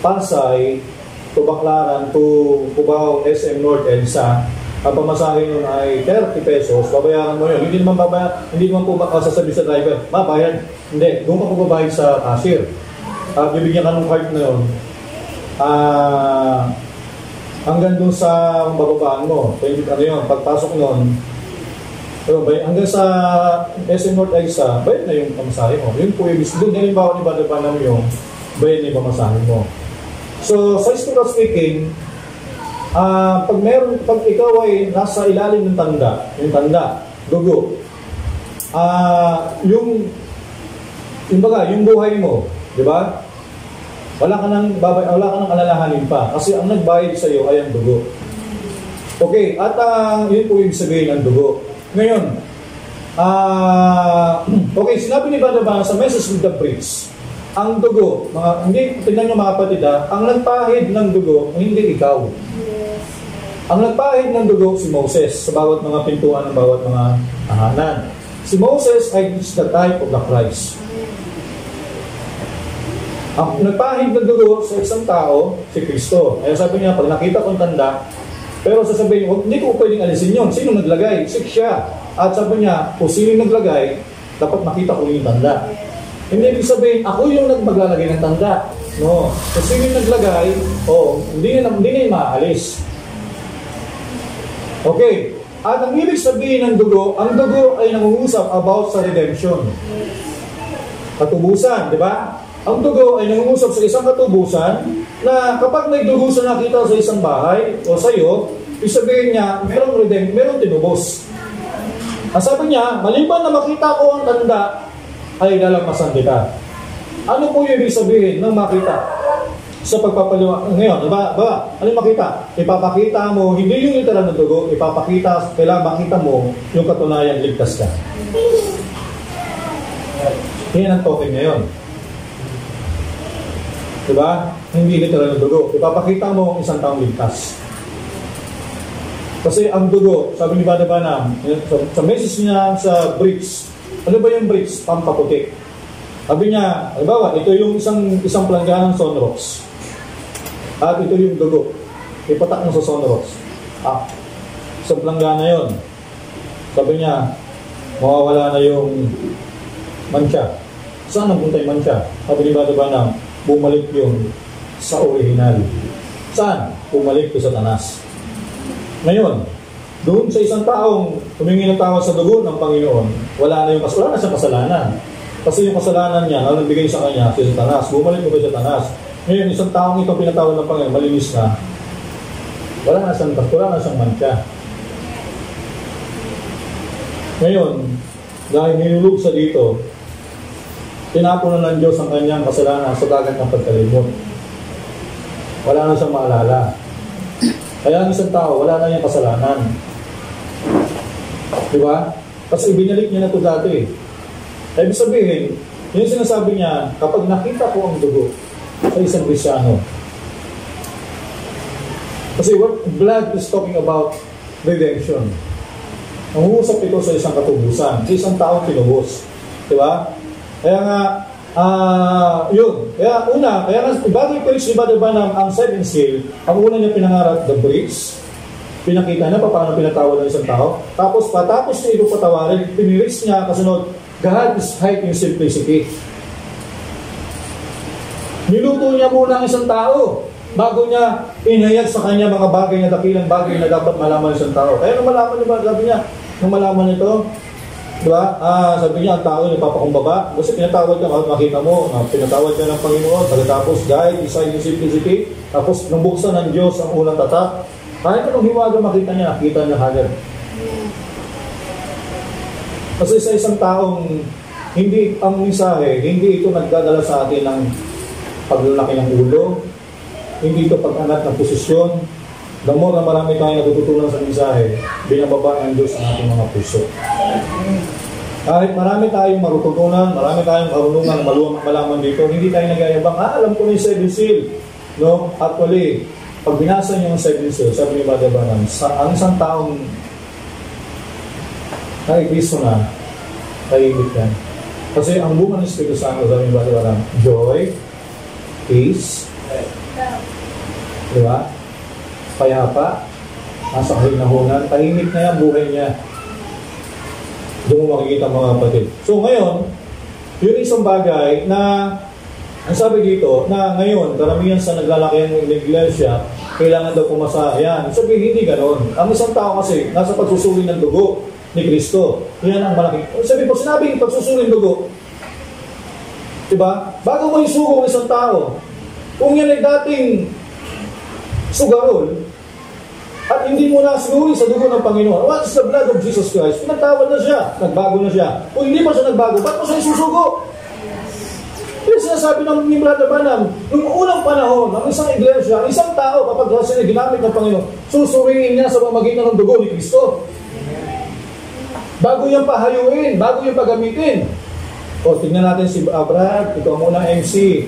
Pasay to Baclaran to Cubao, SM North, EDSA, ang pamasahe nun ay 30 pesos, babayaran mo yun. Hindi naman po sasabi sa driver, bayad. Hindi, doon ka po babayad sa cashier. Bibigyan ka ng card na yun. Hanggang doon sa bababaan mo, pagpasok nun, hanggang sa SM North EDSA, bayad na yung pamasahe mo. Yun po yung doon, halimbawa ni Badaban mo yung bayad na yung pamasahe mo. So, sa spiritual speaking, pag ikaw ay nasa ilalim ng tanda, yung tanda, dugo, yung buhay mo, di ba? Wala ka nang alalahanin pa kasi ang nagbayad sa iyo ay ang dugo. Okay, at yun po yung sabihin ng dugo. Ngayon, okay, sinabi ni Badaban sa Message with the Brits, ang dugo, tingnan nyo mga kapatid ang nagpahid ng dugo, hindi ikaw. Ang nagpahid ng dugo, si Moses, sa bawat mga pintuan ng bawat mga tahanan. Si Moses ay the type of the Christ. Ang nagpahid ng dugo sa isang tao, si Kristo. Kaya sabi niya, pag nakita kong tanda, pero sasabihin niyo, hindi ko pwedeng alisin yun. Sino naglagay? Siya. At sabi niya, kung sino naglagay, dapat makita ko yung tanda. Hindi ibig sabihin, ako yung maglalagay ng tanda. No. Kasi yung naglagay, hindi na yung maaalis. Okay. At ang ibig sabihin ng dugo, ang dugo ay nangungusap about sa redemption. Katubusan, di ba? Ang dugo ay nangungusap sa isang katubusan na kapag may dugo sa nakita sa isang bahay o sa iyo, isabihin niya, merong tinubos. Ang sabi niya, maliban na makita ko ang tanda, ay lalagpasan kita. Ano po yung ibig sabihin ng makita? Sa pagpapaliwanag ngayon, diba? Ano yung makita? Ipapakita mo, hindi yung literal na dugo, ipapakita, kailangan makita mo yung katunayan ligtas ka. Yan ang token ngayon. Diba? Hindi literal na dugo. Ipapakita mo isang taong ligtas. Kasi ang dugo, sabi ni Brother Branham, sa message niya sa bricks, ano ba yung bricks? Pampaputi. Sabi niya, halimbawa, ito yung isang planggana ng Sonrox. At ito yung dugo. Ipatak mo sa Sonrox. Isang planggana yun. Sabi niya, mawawala na yung mancha. Saan ang puntay mancha? Sabi ni Brother Branham, bumalik yung sa original. Saan? Bumalik ko sa tanas. Ngayon, doon sa isang taong humingi ng tawad sa dugo ng Panginoon, wala na siyang kasalanan. Kasi yung kasalanan niya, ang nagbigay sa kanya, si Satanas, bumalik mo ba sa Satanas? Ngayon, isang taong itong pinatawad ng Panginoon, malinis na, wala na siyang mancha. Ngayon, dahil hinulog sa dito, tinapon na ng Diyos ang kanyang kasalanan sa dagat ng pagkalimot. Wala na siyang maalala. Kaya ang isang tao, wala na niyang kasalanan. Diba? Kasi ibinalik niya na ito dati. Ibig sabihin, yung sinasabi niya, kapag nakita ko ang dugo sa isang Kristyano. Kasi what blood is talking about redemption. Ang-uusap ito sa isang katubusan, sa isang taong tinubos. Diba? Kaya nga, yun. Kaya bago i-preach ni Brother Branham ang 7 seal, ang una niya pinangarap, the bricks. Pinakita niya paano pinatawad ng isang tao. Tapos patapos niya ito patawarin, piniris niya kasunod, God is height in simplicity. Niluto niya muna ang isang tao bago niya inayag sa kanya mga bagay na dakilang bagay na dapat malaman ng isang tao. Kaya nung malaman niya, sabi niya, nung malaman ito, diba? Sabi niya, ang tao nagpapakumbaba. Kasi pinatawad ka, makita mo, pinatawad ka ng Panginoon. Pagkatapos, guide, decide in simplicity. Tapos, nung buksan ng Diyos ang unang tatak, kahit anong hiwaga makita niya, nakita niya agad. Kasi sa isang taong hindi ang mensahe, hindi ito nagdadala sa atin ng paglalaki ng ulo, hindi ito pag-angat ng posisyon. The more na marami tayong natututunan sa mensahe, binababa ng Diyos ang ating mga puso. Kahit marami tayong marututunan, marami tayong karunungan, malaman dito, hindi tayo nagayabang, alam ko na yung 7 seal. No? Actually, pag binasa niyo yung 7 seal, sabi ni Brother Branham, ang isang taong Kristo na, kaibig yan. Kasi ang bunga ng Espiritu Santo, sabi ni Brother Branham, joy, peace, diba? Payapa, nasa kahinahunan, tahimik na yan, buhay niya. Doon mo makikita mga kapatid. So ngayon, yun isang bagay na, ang sabi dito, na ngayon, karamihan sa naglalaki ng iglesia, kailangan daw pumasa. Ayan, sabi, hindi ganon. Ang isang tao kasi, nasa pagsusuri ng dugo ni Kristo. Yan ang malaki. Sabi po, sinabing pagsusuri ng dugo, diba? Bago mo isugo ng isang tao, kung yan ay dating sugarol, at hindi mo nasinuri sa dugo ng Panginoon, what is the blood of Jesus Christ? Pinagtawad na siya, nagbago na siya. Kung hindi pa siya nagbago, ba't mo siya isusugo? Yung sinasabi ng ni Brother Branham, noong unang panahon, ng isang iglesia, isang tao, kapag siya ginamit ng Panginoon, susuriin niya sa pamamagitan ng dugo ni Kristo. Bago yung pahayuin, bago yung pagamitin. O, tingnan natin si Brad, ito ang unang MC.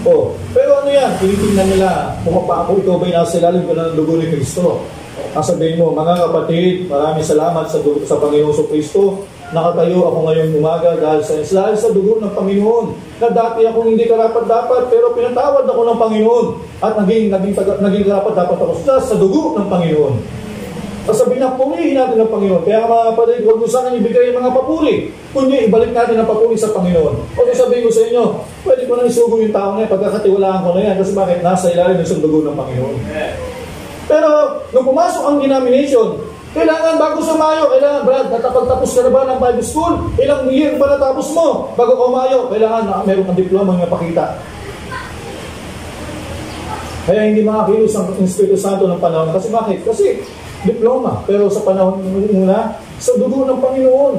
O, pero ano yan? Tinitingnan nila, pumapako, ito ba'y nasa ilalim ko na ng dugo ni Kristo? Sabihin mo, mga kapatid, maraming salamat sa Panginoon sa Kristo. Nakatayo ako ngayong umaga dahil sa dugo ng Panginoon. Na dati akong hindi karapat-dapat, pero pinatawad ako ng Panginoon. At naging karapat-dapat ako sa dugo ng Panginoon. Sabi niya, purihin natin ang Panginoon. Kaya mga kapatid, huwag mo sana ibigay yung mga papuri. Kundi, ibalik natin ang papuri sa Panginoon. O sabihin ko sa inyo, pwede ko nang isugo yung tao na yan, pagkakatiwalaan ko na yan. Kasi bakit? Nasa ilalim ng dugo ng Panginoon. Pero, nung pumasok ang denomination, kailangan bago sumayo, kailangan, Brad, natapagtapos ka na ba ng Bible school? Ilang year ba natapos mo? Bago kumayo, kailangan meron kang diploma yung napakita. Kaya hindi makakilos ang Espiritu Santo ng panahon. Kasi bakit? Kasi diploma. Pero sa panahon muna, sa dugo ng Panginoon.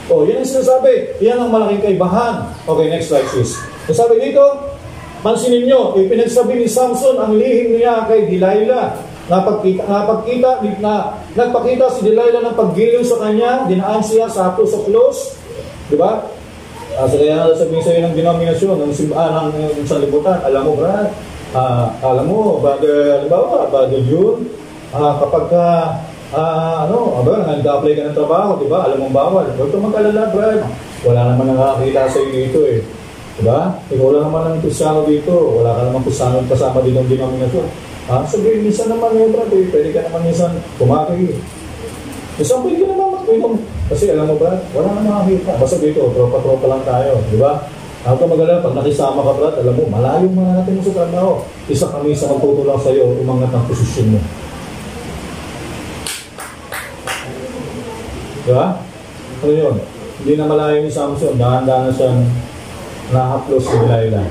O, yan ang sinasabi. Yan ang malaking kaibahan. Okay, next slide please. Nasabi dito, pansinin nyo, ipinagsabi ni Samson ang lihim niya kay Delilah. Nagpakita si Delilah ng paggiliw sa kanya, dinaan siya sa haplos sa close. Diba? So kaya sabihin sa iyo ng denominasyon, ng simbahan, ng sanlibutan, alam mo, Brad, alam mo, bago June, kapag nag-apply ka ng trabaho, di ba? Alam mong bawal. Huwag kang mag-alala, Brad. Wala naman nakakita sa iyo dito eh. Di ba? Ikaw lang naman ang Kristiyano dito. Wala ka naman Kristiyano kasama dito ng denominasyon. Sabihin, minsan naman yun, Brad. Pwede ka naman minsan kumaki. Minsan pwede ka naman mag-inom. Kasi alam mo, Brad, wala naman nakakita. Basta dito, tropa-tropa lang tayo. Di ba? Ako mag-alala, pag nakisama ka, Brad, alam mo, malayong mga natin mo sa trabaho. Isa kami sa magtutulong sa iyo, umangat ang posisyon mo. Diba? Ano yun? Hindi na malayo ni Samson, dahan-dahan na siyang nahaplos si Delilah.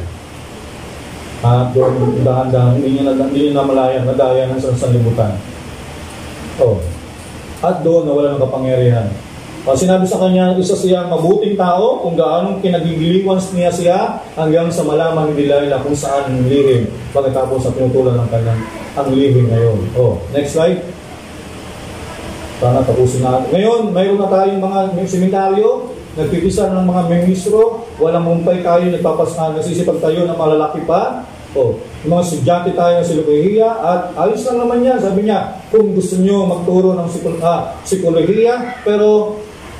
At doon, dahan-dahan, hindi niya na malayan, nadaya ng sanlibutan. Oh. At doon, nawala ng kapangyarihan. Sinabi sa kanya, isa siyang mabuting tao, kung gaano kinagigiliwan niya siya, hanggang sa malaman ni Delilah kung saan ang lihim, pagkatapos sa pinutulan ng kanyang ang lihim ngayon. Oh, next slide. Sana tapusin natin. Ngayon, mayroon na tayong mga sementaryo, nagpipisa ng mga ministro, walang mumpay tayo, nagsisipag tayo ng malalaki pa. O, yung mga estudyante tayo sa psikolohiya, at ayos lang naman yan. Sabi niya, kung gusto nyo magturo ng psikolohiya, pero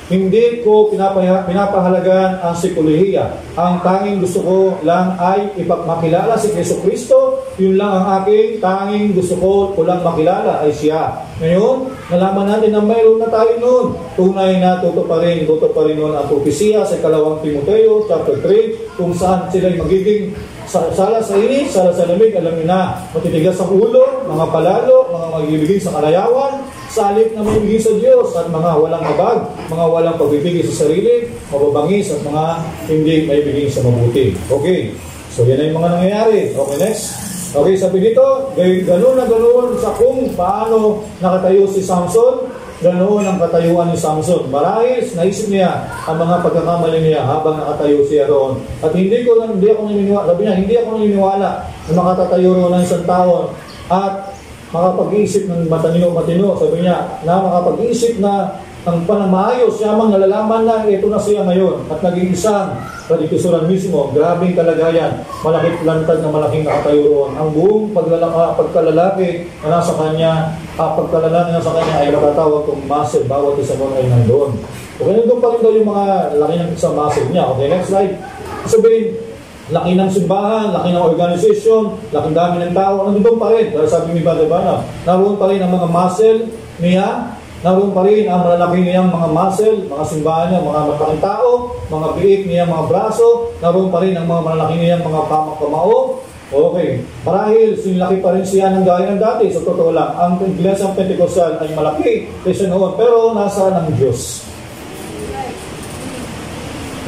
hindi ko pinapahalagan ang psikolohiya. Ang tanging gusto ko lang ay makilala si Jesucristo. Yun lang ang aking tanging gusto ko lang makilala ay siya. Ngayon, nalaman natin na mayroon na tayo noon. Tunay na tutuparin noon ang propesiya sa 2 Timoteo chapter 3, kung saan sila'y magiging sala sa init, sala sa lamig, alam niyo na, matitigas ang ulo, mga palalo, mga magibigay sa kalayawan, salip na maibigay sa Diyos, at mga walang mabag, mga walang pagbibigay sa sarili, mababangis, at mga hindi maibigay sa mabuti. Okay, so yan ay mga nangyayari. Okay, next. Okay, sabi dito, ganoon na ganoon sa kung paano nakatayo si Samson, ganoon ang katayuan ni Samson. Marahil naisip niya ang mga pagkakamali niya habang nakatayo siya roon. At hindi ako naniniwala, sabi niya, hindi ako naniniwala na makatatayo roon ng isang taon at makapag-iisip ng matino. Sabi niya, na makapag-iisip na ang panamaayos, siyamang nalalaman na ito na siya ngayon at naging isang kadikisuran mismo. Grabing kalagayan, malakit lantad na malaking nakatayo roon. Ang buong pagkalalaki na nasa kanya, pagkalalaki na sa kanya ay matatawag kung muscle, bawat isa noon ay nandoon. Okay, nandoon pa rin daw yung mga laki ng isang muscle niya. Okay, next slide. Sabihin, laki ng simbahan, laki ng organization, laking dami ng tao, nandoon pa rin. Dahil sabi ni Brother Bana, naroon pa rin ang mga muscle niya, naroon pa rin ang malalaki niyang mga muscle, mga simbahan niya, mga malaking tao, mga biik niyang mga braso, naroon pa rin ang mga malalaki niyang mga kamao. Okay, marahil sinlaki pa rin siya ng gaya ng dati. Sa totoo lang, ang Iglesia Pentecostal ay malaki kaysa noon, pero nasa ng Diyos.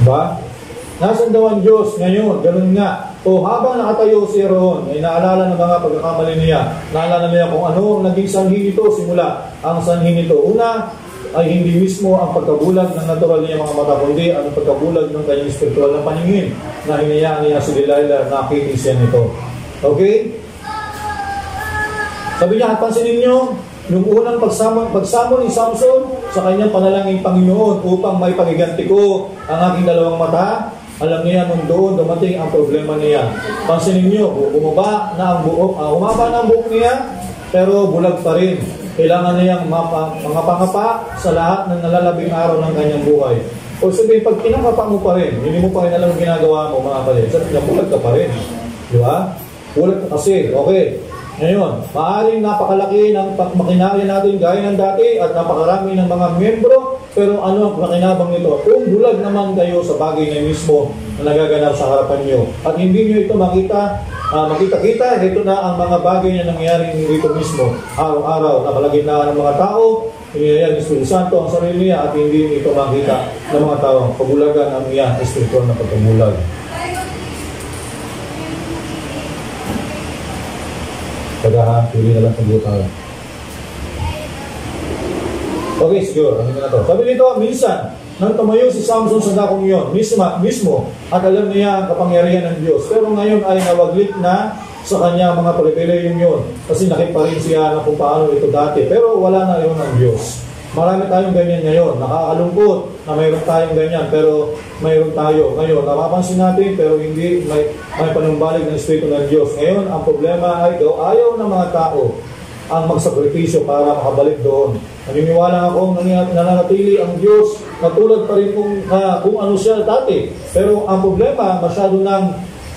Diba? Nasaan daw ang Diyos ngayon? Ganun nga. O habang nakatayo siya roon, ay naalala ng mga pagkakamali niya. Naalala niya kung ano ang naging sanhi nito simula. Ang sanhi nito, una, ay hindi mismo ang pagkabulag ng natural niya mga mata, kundi ang pagkabulag ng kanyang spiritual na paningin na hinayaan niya si Delilah na nakinis siya nito. Okay? Sabi niya, at pansinin niyo, yung unang pagsamo ni Samson sa kanyang panalangin Panginoon upang may pagiganti ko ang aking dalawang mata. Alam niya nung doon dumating ang problema niya. Pansinin niyo, humaba na ang buhok niya, pero bulag pa rin. Kailangan niyang mga pangapa sa lahat ng nalalabing araw ng kanyang buhay. O sabihin, pag pinangapa mo pa rin, hindi mo pa rin alam ang ginagawa mo, mga kapatid. Sabi niya, bulag ka pa rin. Di ba? Bulag ka kasi. Okay. Ngayon, maaaring napakalaki ng makinarya natin gaya ng dati at napakarami ng mga membro, pero ano ang makinabang nito? Kung bulag naman kayo sa bagay na mismo na nagaganap sa harapan nyo at hindi nyo ito makita-kita, ito na ang mga bagay na nangyayari dito mismo, araw-araw, nakalagitnaan ng mga tao, iniyayag ng Espiritu Santo ang sarili niya at hindi ito makita ng mga tao. Pabulagan ang iya, espiritual na pagkabulag. Pagkahapili na lang sa butang. Okay, siguro. Ano na to? Sabi dito, minsan, nang tumayo si Samson sa dakong iyon, mismo, at alam niya ang kapangyarihan ng Diyos. Pero ngayon ay nawaglit na sa kanya mga pribilehiyong yun. Kasi nakita rin siya na kung paano ito dati. Pero wala na yun ang Diyos. Marami tayong ganyan ngayon. Nakakalungkot na mayroon tayong ganyan. Pero mayroon tayo. Ngayon, napapansin natin pero hindi may panumbalik ng Espiritu ng Diyos. Ngayon, ang problema ay ayaw ng mga tao ang magsakripisyo para makabalik doon. Naniniwala ako nananatili ang Diyos na tulad pa rin kung ano siya dati. Pero ang problema, masyado nang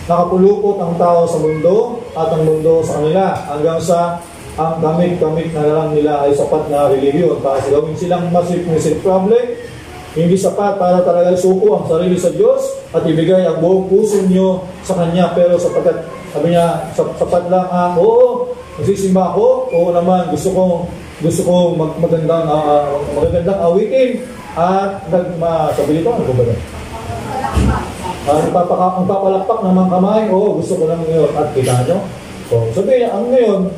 nakapulupot ang tao sa mundo at ang mundo sa kanila hanggang sa ang kamit-kamit na lang nila ay sapat na religion para sa gawin silang massive problem, hindi sapat para talaga suko ang sarili sa Diyos at ibigay ang buong puso nyo sa Kanya. Pero sapagkat, sabi niya, sapat lang oo, nagsisimba ako, oo naman, gusto kong magandang awitin at sabi dito, ano ba ang papalakpak ng mga kamay, oo, gusto ko lang ngayon at kita nyo. So, sabi niya, ang ngayon,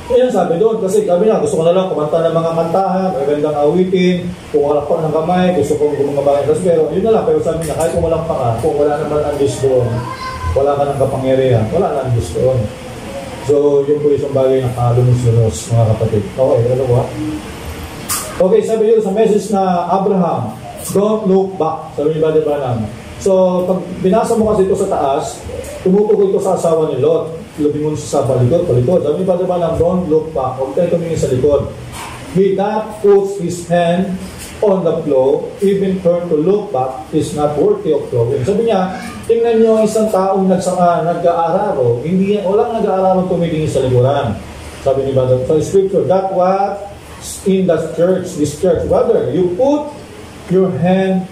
yan sabi doon, kasi sabi niya, gusto ko na lang kumanta ng mga kantahan, magandang awitin, kung walakpak ng kamay, gusto kong gumagabay. Pero yun na lang, pero sabi niya, kahit kung walakpak ka, kung wala naman ang Diyos doon, wala ka ng kapangyarihan, wala na ang Diyos doon. So, yun po isang bagay na kalunos-lunos, mga kapatid. Okay, ano ba? Okay, sabi yun sa message na Abraham, don't look back. Sabi niya ba, diba naman? So, pag binasa mo kasi ito sa taas, tumutukoy ito sa asawa ni Lot. Lumingon siya sa palikod. Sabi niya ba naman, don't look back. Huwag tayo tumingin sa likod. He that puts his hand on the plow, even turn to look back, is not worthy of plowing. Sabi niya, tingnan niyo isang taong nag-aararo, walang nag-aararo tumitingin sa likuran. Sabi ni Brother, sa scripture, that what in this church, brother, you put your hand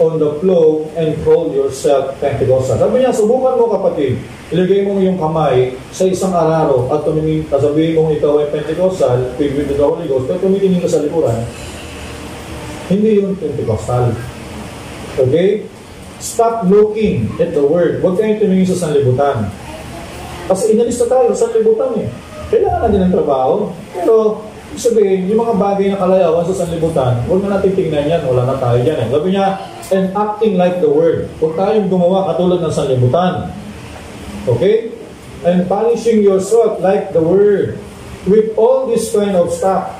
on the plow and call yourself Pentecostal. Sabi niya, subukan mo kapatid, ilagay mo yung kamay sa isang araro at sabihin mo ikaw ay Pentecostal, filled with the Holy Ghost, pero tumitingin ka sa likuran, hindi yun Pentecostal. Okay? Stop looking at the Word. Huwag kayong tumingin sa sanlibutan. Kasi inalis na tayo sa sanlibutan eh. Kailangan natin ng trabaho. Pero, sabihin, yung mga bagay na kalayawan sa sanlibutan, huwag na natin tingnan yan. Wala na tayo dyan eh. Sabi niya, and acting like the Word. Huwag tayong gumawa katulad ng sanlibutan. Okay? And punishing yourself like the Word. With all this kind of stuff.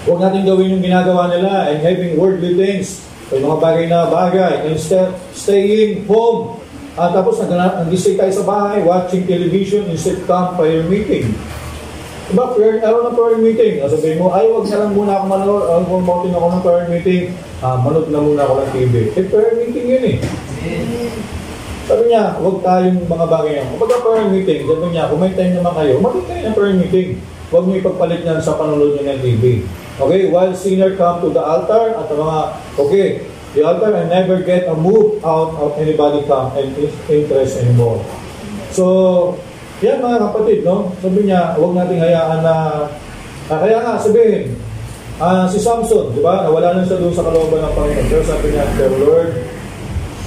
Huwag natin gawin yung ginagawa nila and having worldly things. Yung mga bagay na bagay. Instead, staying home. At tapos nag-stay tayo sa bahay, watching television instead come prayer meeting. Diba, araw na prayer meeting. Sabihin mo, ay, wag na lang muna ako manood. Kung mautin ako ng prayer meeting, manood na muna ako ng TV. Prayer meeting yun eh. Sabi niya, huwag tayong mga bagay yan. Kapag prayer meeting, sabi niya, kung may time naman kayo, mag-tayo ng prayer meeting. Huwag niyo ipagpalit niyan sa panonood niyo ng TV. Okay, while sinner come to the altar, at the altar and never get a move out of anybody come and interest anymore. So, yan mga kapatid, no? Sabi niya, huwag nating hayaan na, kaya nga, sabihin, si Samson, di ba? Nawala na siya doon sa kalooban ng Panginoon. Pero sabi niya, dear Lord,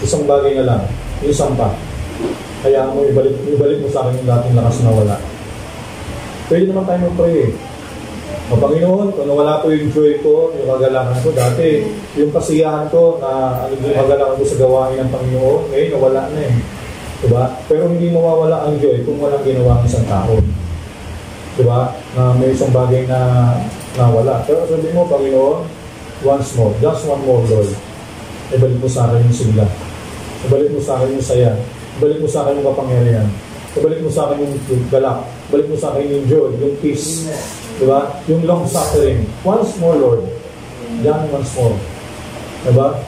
isang bagay na lang, isang pa. Kaya mo, ibalik mo sa akin yung dating lakas na wala. Pwede naman tayo mag-pray. O Panginoon, kung nawala po yung joy ko, yung kagalakan ko, dati yung kasiyahan ko na yung kagalakan ko sa gawain ng Panginoon, ngayon nawala na eh. Diba? Pero hindi mawawala ang joy kung walang ginawa ng isang tao. Diba? Na may isang bagay na nawala. Pero sabi mo, Panginoon, once more, just one more, Lord. Ibalik mo sa akin yung sigla. Ibalik mo sa akin yung saya. Ibalik mo sa akin yung kapangyarihan. Ibalik mo sa akin yung galak. Ibalik mo sa akin yung joy, yung peace. Diba? Yung long suffering. Once more, Lord. Yan, once more. Diba?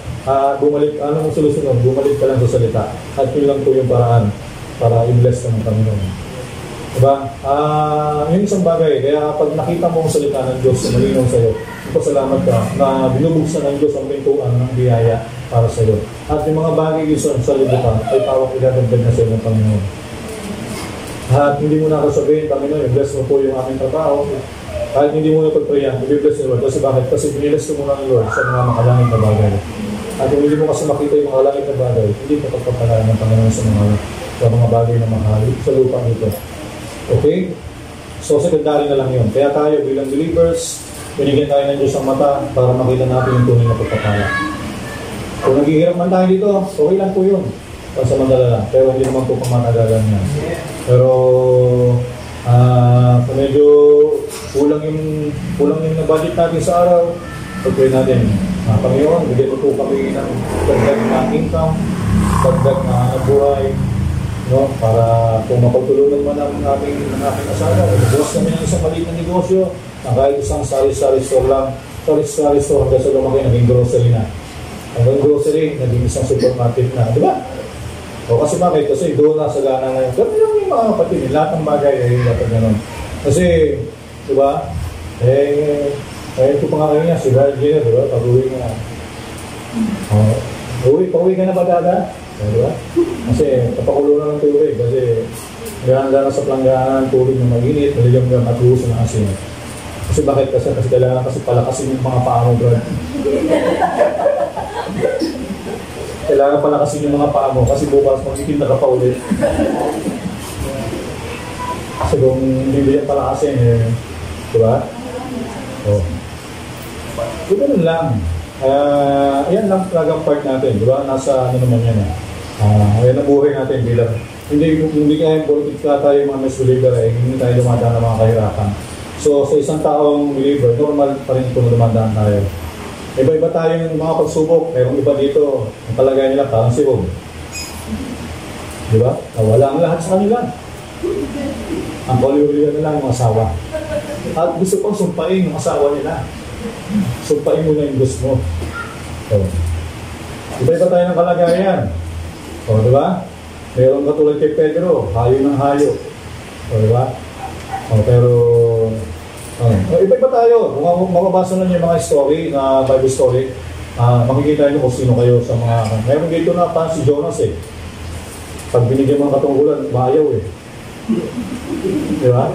Bumalik, anong susunod? Bumalik ka lang sa salita. At yun lang po yung paraan para i-bless ka ng Panginoon. Diba? Yung isang bagay, kaya pag nakita mo ang salita ng Diyos na malinaw sa'yo, pasalamat ka na binubuksan ng Diyos ang pintuan ng biyaya para sa'yo. At yung mga bagay yun sa libutan ay tawag idadagdag na sa'yo ng Panginoon. At hindi mo na kasabihin, Panginoon, bless mo po yung aming trabaho. Kahit hindi mo na pagprayan, i-bless ni Lord. Kasi bakit? Kasi binilas ko muna ng Lord sa mga makalangit na bagay. At kung hindi mo kasi makita yung makalangit na bagay, hindi ka pagpapalayan ng Panginoon sa mga bagay na mahal sa lupa nito. Okay? So, secondary na lang yun. Kaya tayo bilang believers, binigyan tayo ng Diyos ang mata para makita natin yung tunay na pagpapala. Kung naghihirap man tayo dito, okay lang po yun. Pansamantala lang. Pero hindi naman po pamatagalan yan. Pero, kung medyo kulang yung na-budget natin sa araw, pag-pray natin, Panginoon, bigyan mo po kami ng dagdag na income, dagdag na buhay, no? Para kung mapagtulungan man ang aking asawa, bukas kami ng isang maliit na negosyo, na kahit isang sari-sari store lang, sari-sari store hanggang sa lumaki, naging grocery na. Hanggang grocery, naging isang supermarket na, di ba? O kasi bakit? Kasi doon na sa gana ngayon. Ganun lang yung mga kapatid, lahat ng bagay ay dapat ganun. Kasi, di ba? Ito pa nga kayo niya, si Virginia, di ba? Pag-uwi nga. Pag-uwi ka na ba, Dada? Diba? Kasi kapakulo na ng tubig kasi gana sa planggana ng tubig na mag-init, naligang ka matuso ng asin. Kasi bakit? Kasi kailangan kasi palakasin yung mga paa mo, bro. Kailangan palakasin yung mga paa mo kasi bukas magkikinta ka pa ulit. Kasi kung hindi yan palakasin, diba? Oh. So, ganun lang. Yan lang talagang part natin, diba? Nasa ano naman yan yan ang buhay natin bilang hindi kaya politik ka tayo mga mas believer hindi tayo dumadaan ng mga kahirapan. So sa isang taong believer, normal pa rin kung dumadaan tayo. Iba-iba tayo ng mga pagsubok. Mayroong iba dito, ang palagay nila parang si Bob, diba? Wala ang lahat sa kanila. Ang paliwaliwan nila yung asawa at gusto pang sumpain yung asawa nila. Sumpain mo na yung gusto mo. So, iba-iba tayo ng kalagayan. O, diba? Meron katulad kay Pedro, hayo ng hayo. O, diba? O, pero, iba-iba tayo. Kung mababasa na niyo yung mga story, na Bible story, makikita niyo kung sino kayo sa mga, meron dito na pa si Jonas Pag binigyan mo ng katungkulan, maayaw Diba?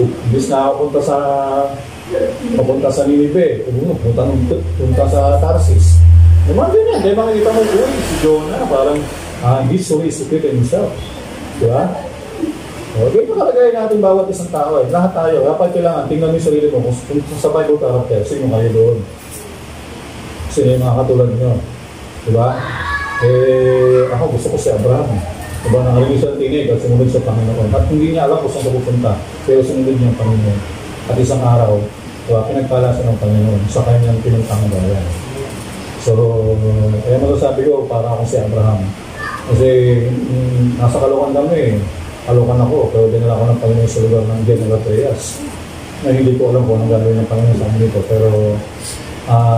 Imbis na papunta sa Ninive, punta sa Tarsis. Naman din yan. Dahil makikita mo, si Jonah, parang, he's so stupid himself. Diba? Okay, pakalagay natin bawat isang tao Lahat tayo. Dapat kailangan, tingnan mo yung sarili mo. Kung sa Bible character, sino kayo doon? Sino yung mga katulad nyo? Diba? Ako gusto ko si Abraham. Diba, nakalimutan siya ng tinig at sumunod sa Panginoon. At hindi niya alam kung saan pupunta, pero sumunod niya ang Panginoon. At isang araw, diba, pinagpala siya ng Panginoon sa kanyang pinuntang bayan. So, kaya masasabi ko, para akong si Abraham. Kasi nasa Caloocan kami Caloocan ako, pero dinala ko ng Panginoon sa lugar ng General Trias. Na hindi ko alam kung anong gagawin ng Panginoon sa akin dito. Pero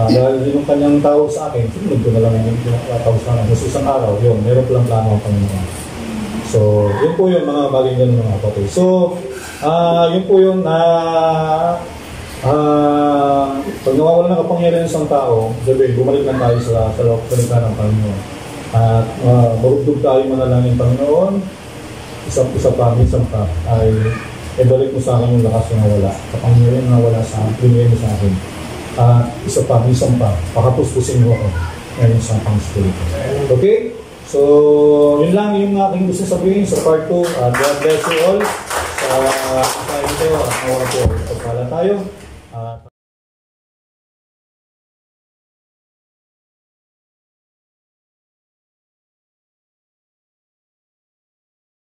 dahil yung kanyang tawag sa akin, sinunod ko na lang yung tawag sa akin. Kasi isang araw, yun, meron ko lang plano ang Panginoon. So, yun po yung mga bagay ganun mga kapatid. So, yun po yung pag nawawala ng kapangyarihan ng isang tao, sabi, bumalik lang tayo sa salita ng Panginoon. At marugdog tayo manalangin Panginoon, isa pa, ay ibalik mo sa akin yung lakas na nawala. Kapangyarihan na nawala sa akin, binigay mo sa akin. Isa pa, pakapuspusin mo ako ngayon sa pang-spirito. Okay? So, yun lang yung aking gusto sabihin sa part 2. God bless you all. Sa ito, at nawala po, pagpala tayo.